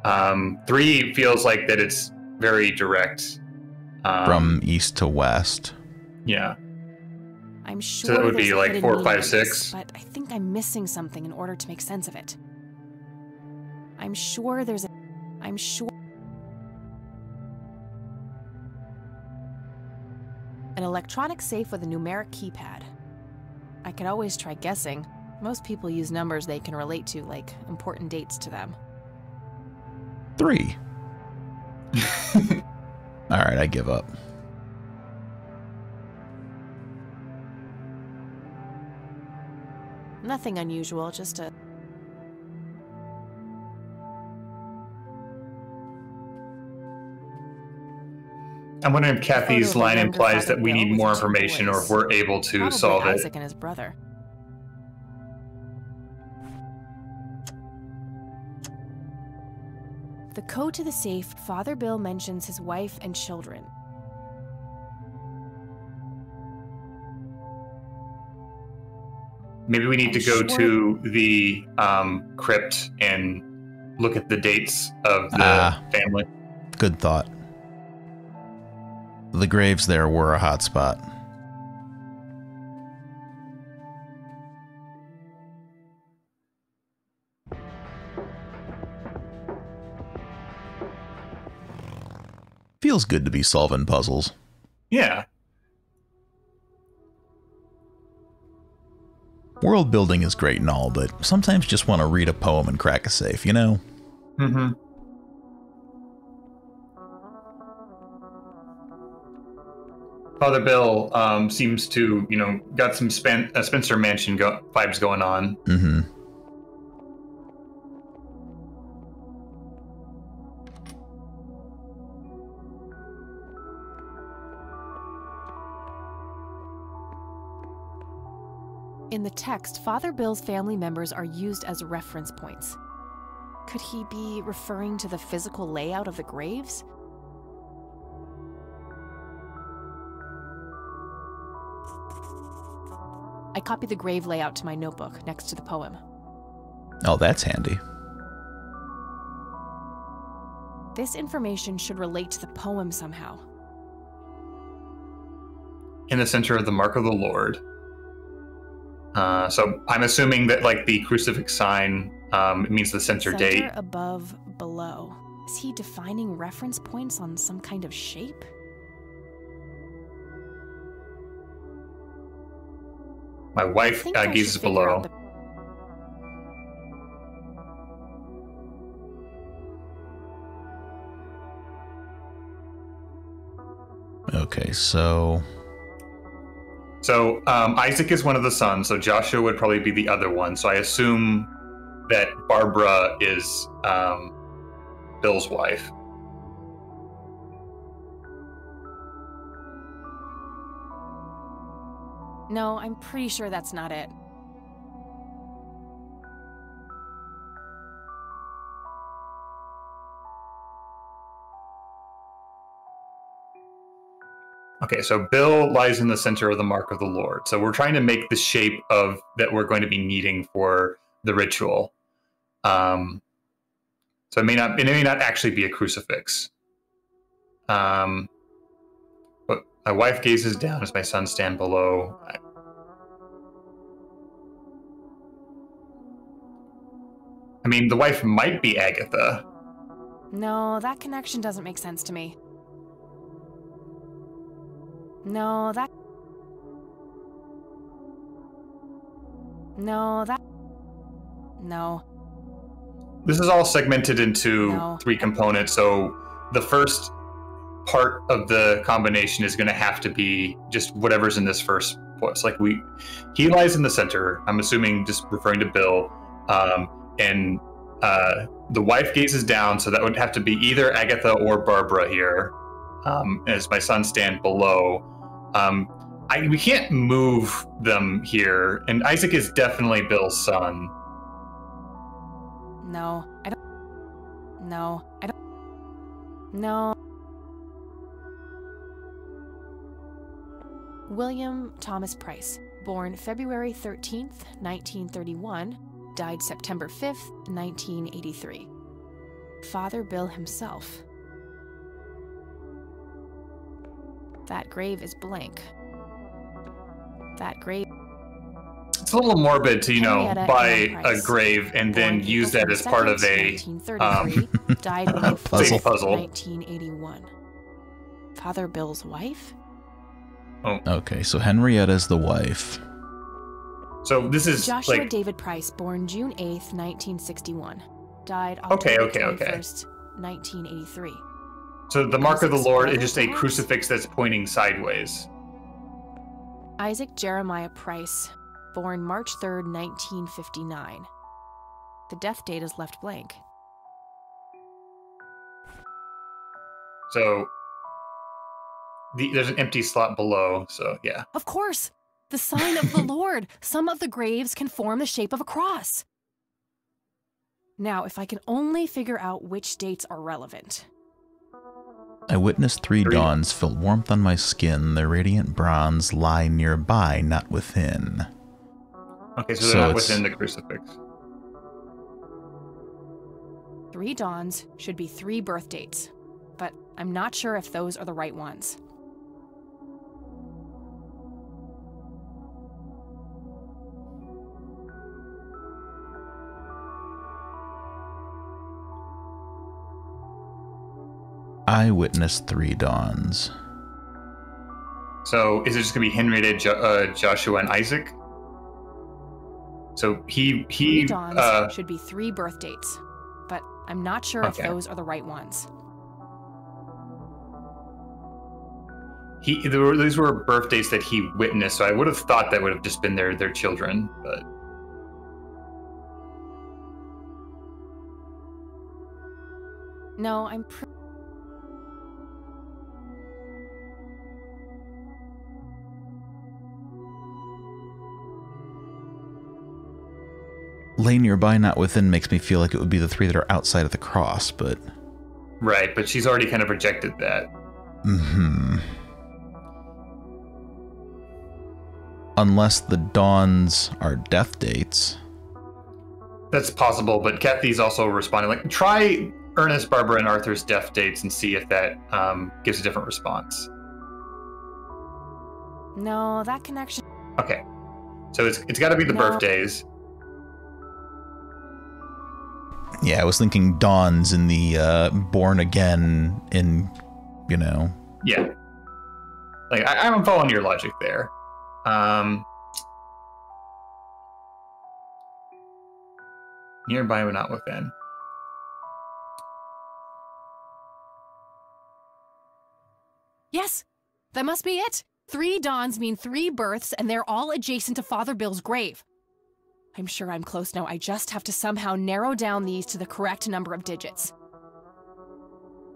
3 feels like that it's very direct. From east to west. Yeah. I'm sure so that would be there's like hidden 4, meaning 5, in 6. this, but I think I'm missing something in order to make sense of it. I'm sure an electronic safe with a numeric keypad. I could always try guessing. Most people use numbers they can relate to, like important dates to them. 3. Alright, I give up. Nothing unusual, just a... I'm wondering if Kathy's line implies that we need more information or if we're able to Probably solve it. Isaac and his brother. The code to the safe, Father Bill mentions his wife and children. Maybe we need to go to the crypt and look at the dates of the family. Good thought. The graves there were a hot spot. Feels good to be solving puzzles. Yeah. World building is great and all, but sometimes just want to read a poem and crack a safe, you know? Mm-hmm. Father Bill seems to, got some Spencer Mansion vibes going on. Mm-hmm. In the text, Father Bill's family members are used as reference points. Could he be referring to the physical layout of the graves? I copied the grave layout to my notebook next to the poem. Oh, that's handy. This information should relate to the poem somehow. in the center of the mark of the Lord. So I'm assuming that like the crucifix sign it means the center date. Center, above, below. Is he defining reference points on some kind of shape? My wife gazes below. Okay, so Isaac is one of the sons, so Joshua would probably be the other one. So I assume that Barbara is Bill's wife. No, I'm pretty sure that's not it. Okay, so Bill lies in the center of the mark of the Lord. So we're trying to make the shape of that we're going to be needing for the ritual. So it may not actually be a crucifix. But my wife gazes down as my sons stand below. I mean, the wife might be Agatha. No, that connection doesn't make sense to me. No. This is all segmented into 3 components. So the first part of the combination is going to have to be just whatever's in this first place. Like he lies in the center. I'm assuming just referring to Bill, and the wife gazes down. So that would have to be either Agatha or Barbara here, as my sons stand below. We can't move them here, and Isaac is definitely Bill's son. No. William Thomas Price, born February 13th, 1931, died September 5th, 1983. Father Bill himself. That grave is blank. That grave... It's a little morbid to, buy a grave and then use that as part of a died May 4th, puzzle. 1981. Father Bill's wife? Oh. Okay, so Henrietta's the wife. So this is Joshua David Price, born June 8th, 1961. Died October 21st, 1983. So the mark of the Lord is just a crucifix that's pointing sideways. Isaac Jeremiah Price, born March 3rd, 1959. The death date is left blank. So there's an empty slot below, so yeah. Of course! The sign of the Lord! Some of the graves can form the shape of a cross. Now, if I can only figure out which dates are relevant. I witnessed 3 dawns, felt warmth on my skin. Their radiant bronze lie nearby, not within. Okay, so they're not within the crucifix. 3 dawns should be 3 birth dates, but I'm not sure if those are the right ones. I witnessed 3 dawns. So is it just gonna be Henrietta, Joshua, and Isaac? So 3 dawns should be 3 birth dates, but I'm not sure if those are the right ones. These were birthdays that he witnessed, so I would have thought that would have just been their children, but. No, I'm Lay nearby, not within, makes me feel like it would be the 3 that are outside of the cross, but... Right, but she's already kind of rejected that. Mm-hmm. Unless the dawns are death dates. That's possible, but Kathy's also responding, like, try Ernest, Barbara, and Arthur's death dates and see if that gives a different response. No, that connection... Okay. So it's got to be the birthdays. Yeah, I was thinking Dawn's in the Born Again in, you know. Yeah. Like, I'm following your logic there. Nearby but not within. Yes, that must be it. 3 dawns mean 3 births, and they're all adjacent to Father Bill's grave. I'm sure I'm close now. I just have to somehow narrow down these to the correct number of digits.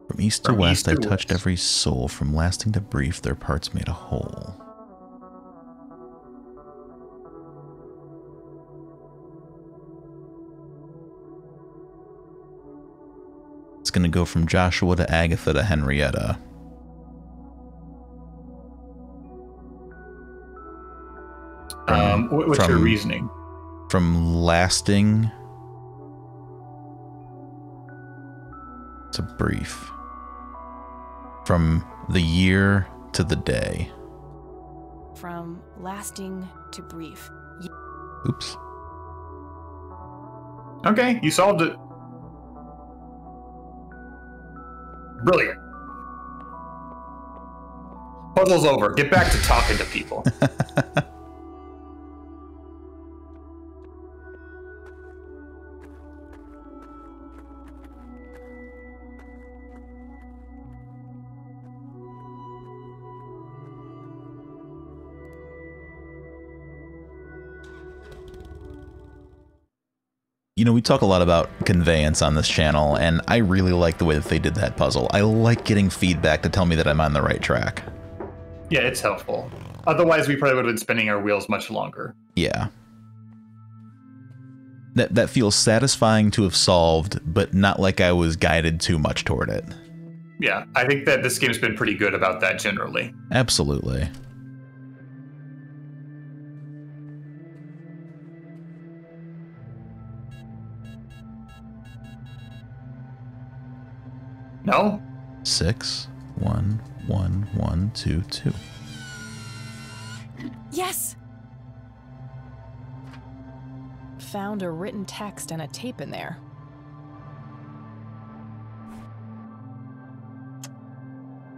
From east to west, I touched every soul. From lasting to brief, their parts made a whole. It's going to go from Joshua to Agatha to Henrietta. What's your reasoning? From lasting to brief. From the year to the day. From lasting to brief. Oops. Okay, you solved it. Brilliant. Puzzle's over. Get back to talking to people. You know, we talk a lot about conveyance on this channel, and I really like the way that they did that puzzle. I like getting feedback to tell me that I'm on the right track. Yeah, it's helpful. Otherwise, we probably would have been spinning our wheels much longer. Yeah. That feels satisfying to have solved, but not like I was guided too much toward it. Yeah, I think that this game's been pretty good about that generally. Absolutely. No? 6 1 1 1 2 2. Yes! Found a written text and a tape in there.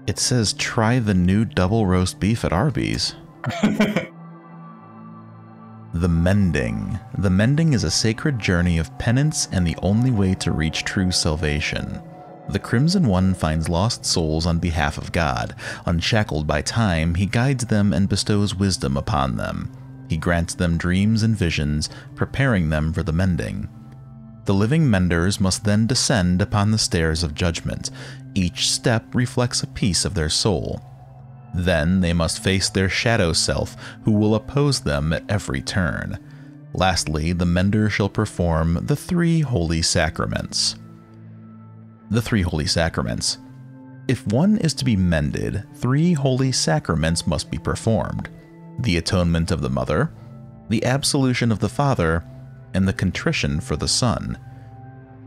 It says, try the new double roast beef at Arby's. The Mending. The Mending is a sacred journey of penance and the only way to reach true salvation. The Crimson One finds lost souls on behalf of God. Unshackled by time, he guides them and bestows wisdom upon them. He grants them dreams and visions, preparing them for the mending. The living menders must then descend upon the stairs of judgment. Each step reflects a piece of their soul. Then they must face their shadow self, who will oppose them at every turn. Lastly, the mender shall perform the 3 holy sacraments. The 3 holy sacraments. If one is to be mended, 3 holy sacraments must be performed: the atonement of the mother, the absolution of the father, and the contrition for the son.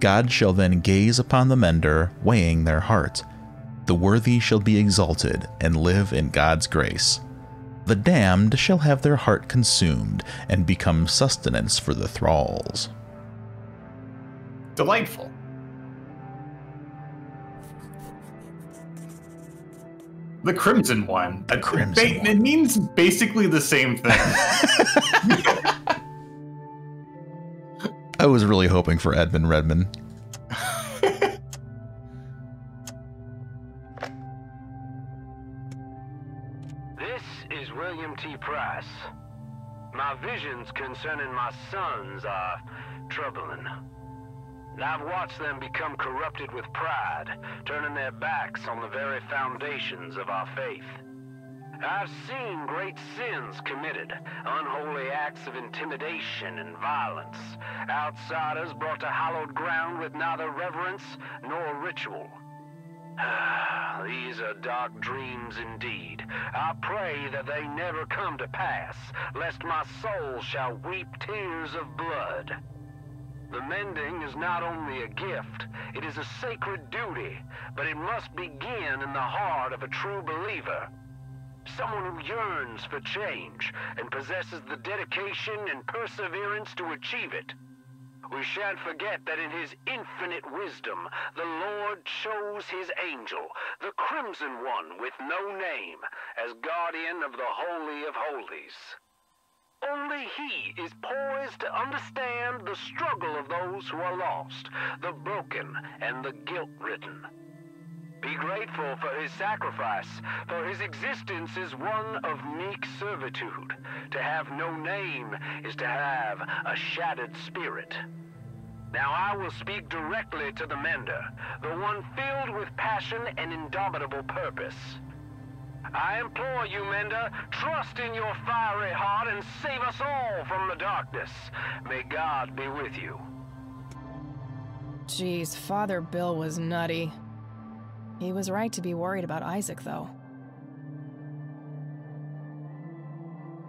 God shall then gaze upon the mender, weighing their heart. The worthy shall be exalted and live in God's grace. The damned shall have their heart consumed and become sustenance for the thralls. Delightful. The Crimson One. The Crimson One. It means basically the same thing. I was really hoping for Edmund Redmond. This is William T. Price. My visions concerning my sons are troubling. I've watched them become corrupted with pride, turning their backs on the very foundations of our faith. I've seen great sins committed, unholy acts of intimidation and violence, outsiders brought to hallowed ground with neither reverence nor ritual. These are dark dreams indeed. I pray that they never come to pass, lest my soul shall weep tears of blood. The mending is not only a gift, it is a sacred duty, but it must begin in the heart of a true believer. Someone who yearns for change and possesses the dedication and perseverance to achieve it. We shan't forget that in his infinite wisdom, the Lord chose his angel, the Crimson One with no name, as guardian of the Holy of Holies. Only he is poised to understand the struggle of those who are lost, the broken, and the guilt-ridden. Be grateful for his sacrifice, for his existence is one of meek servitude. To have no name is to have a shattered spirit. Now I will speak directly to the mender, the one filled with passion and indomitable purpose. I implore you, Mender, trust in your fiery heart and save us all from the darkness. May God be with you. Jeez, Father Bill was nutty. He was right to be worried about Isaac, though.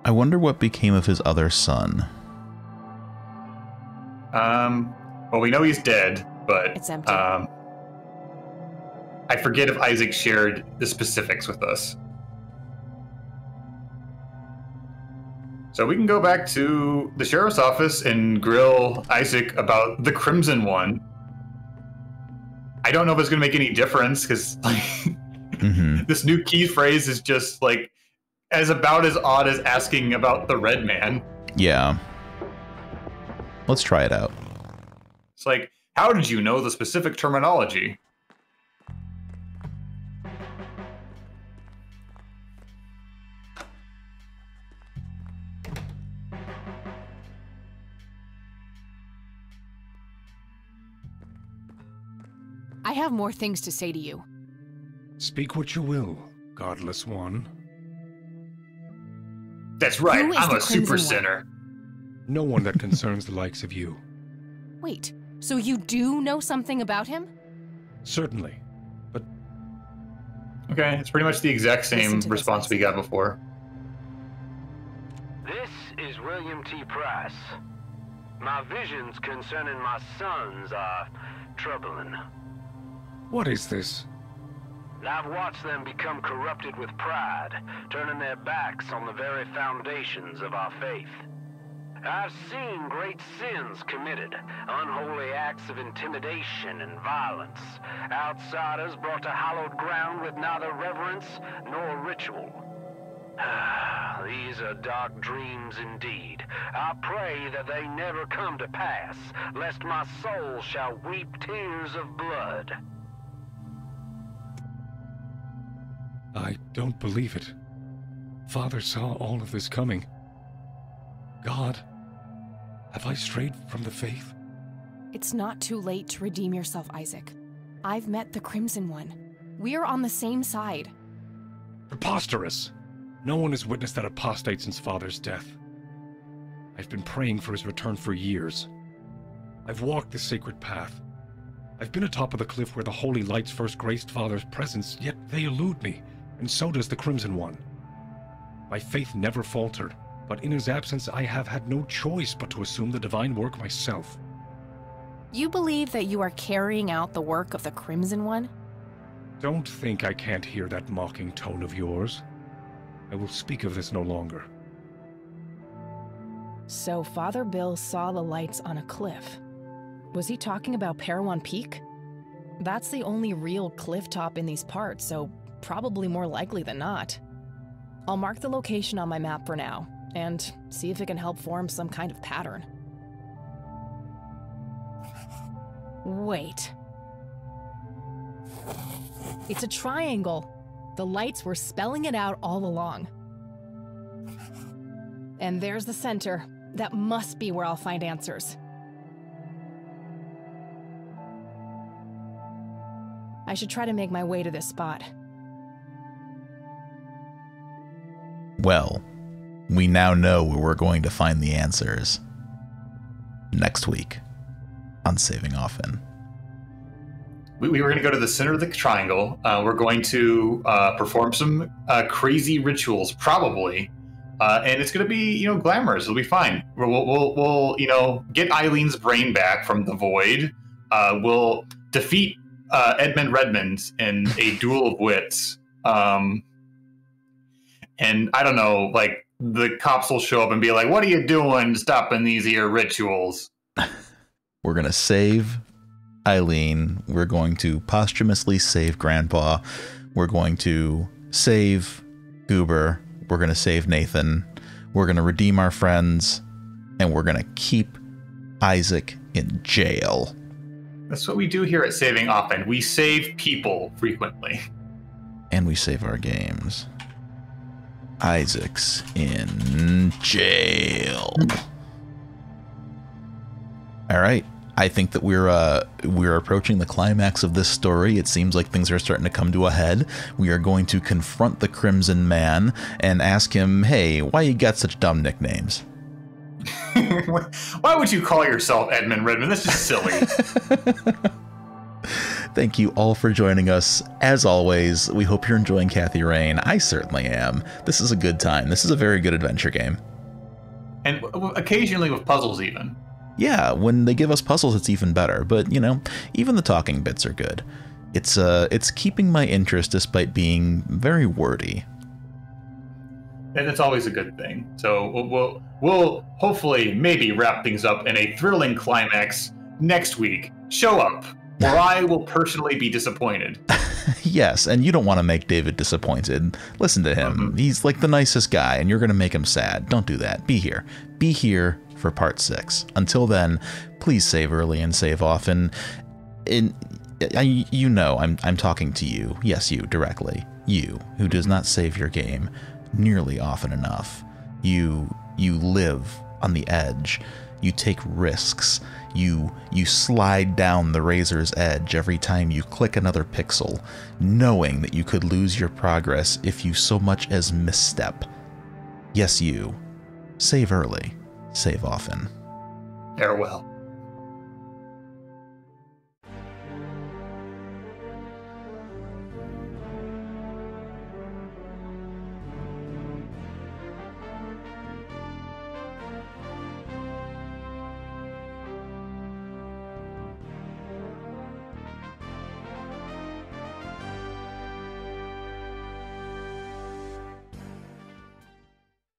I wonder what became of his other son. Well, we know he's dead, but it's empty. I forget if Isaac shared the specifics with us. So we can go back to the sheriff's office and grill Isaac about the Crimson One. I don't know if it's going to make any difference, because this new key phrase is just like about as odd as asking about the Red Man. Yeah. Let's try it out. It's like, how did you know the specific terminology? I have more things to say to you. Speak what you will, godless one. That's right, I'm a super sinner. No one that concerns the likes of you. Wait, so you do know something about him? Certainly, but... Okay, it's pretty much the exact same response we got before. This is William T. Price. My visions concerning my sons are troubling. What is this? I've watched them become corrupted with pride, turning their backs on the very foundations of our faith. I've seen great sins committed, unholy acts of intimidation and violence, outsiders brought to hallowed ground with neither reverence nor ritual. These are dark dreams indeed. I pray that they never come to pass, lest my soul shall weep tears of blood. I don't believe it. Father saw all of this coming. God, have I strayed from the faith? It's not too late to redeem yourself, Isaac. I've met the Crimson One. We're on the same side. Preposterous! No one has witnessed that apostate since Father's death. I've been praying for his return for years. I've walked the sacred path. I've been atop of the cliff where the holy lights first graced Father's presence, yet they elude me, and so does the Crimson One. My faith never faltered, but in his absence I have had no choice but to assume the divine work myself. You believe that you are carrying out the work of the Crimson One? Don't think I can't hear that mocking tone of yours. I will speak of this no longer. So Father Bill saw the lights on a cliff. Was he talking about Parowan Peak? That's the only real cliff top in these parts, so probably more likely than not. I'll mark the location on my map for now, and see if it can help form some kind of pattern. Wait. It's a triangle. The lights were spelling it out all along. And there's the center. That must be where I'll find answers. I should try to make my way to this spot. Well, we now know where we're going to find the answers. Next week on Saving Often. We were going to go to the center of the triangle. We're going to perform some crazy rituals, probably. And it's going to be, glamorous. It'll be fine. We'll get Eileen's brain back from the void. We'll defeat Edmund Redmond in a duel of wits. And I don't know, like, the cops will show up and be like, what are you doing stopping these here rituals? We're going to save Eileen. We're going to posthumously save Grandpa. We're going to save Goober. We're going to save Nathan. We're going to redeem our friends. And we're going to keep Isaac in jail. That's what we do here at Saving Often. We save people frequently. And we save our games. Isaac's in jail. All right. I think that we're approaching the climax of this story. It seems like things are starting to come to a head. We are going to confront the Crimson Man and ask him, hey, why you got such dumb nicknames? Why would you call yourself Edmund Redmond? That's just silly. Thank you all for joining us. As always, we hope you're enjoying Kathy Rain. I certainly am. This is a good time. This is a very good adventure game. And occasionally with puzzles even. Yeah, when they give us puzzles, it's even better. But, you know, even the talking bits are good. It's keeping my interest despite being very wordy. And it's always a good thing. So we'll hopefully maybe wrap things up in a thrilling climax next week. Show up, or I will personally be disappointed. Yes, and you don't want to make David disappointed. Listen to him. Mm-hmm. He's like the nicest guy, and you're going to make him sad. Don't do that. Be here. Be here for part 6. Until then, please save early and save often. You know I'm talking to you. Yes, you directly. You who does not save your game nearly often enough. You live on the edge. You take risks. You slide down the razor's edge every time you click another pixel, knowing that you could lose your progress if you so much as misstep. Yes, you. Save early. Save often. Farewell.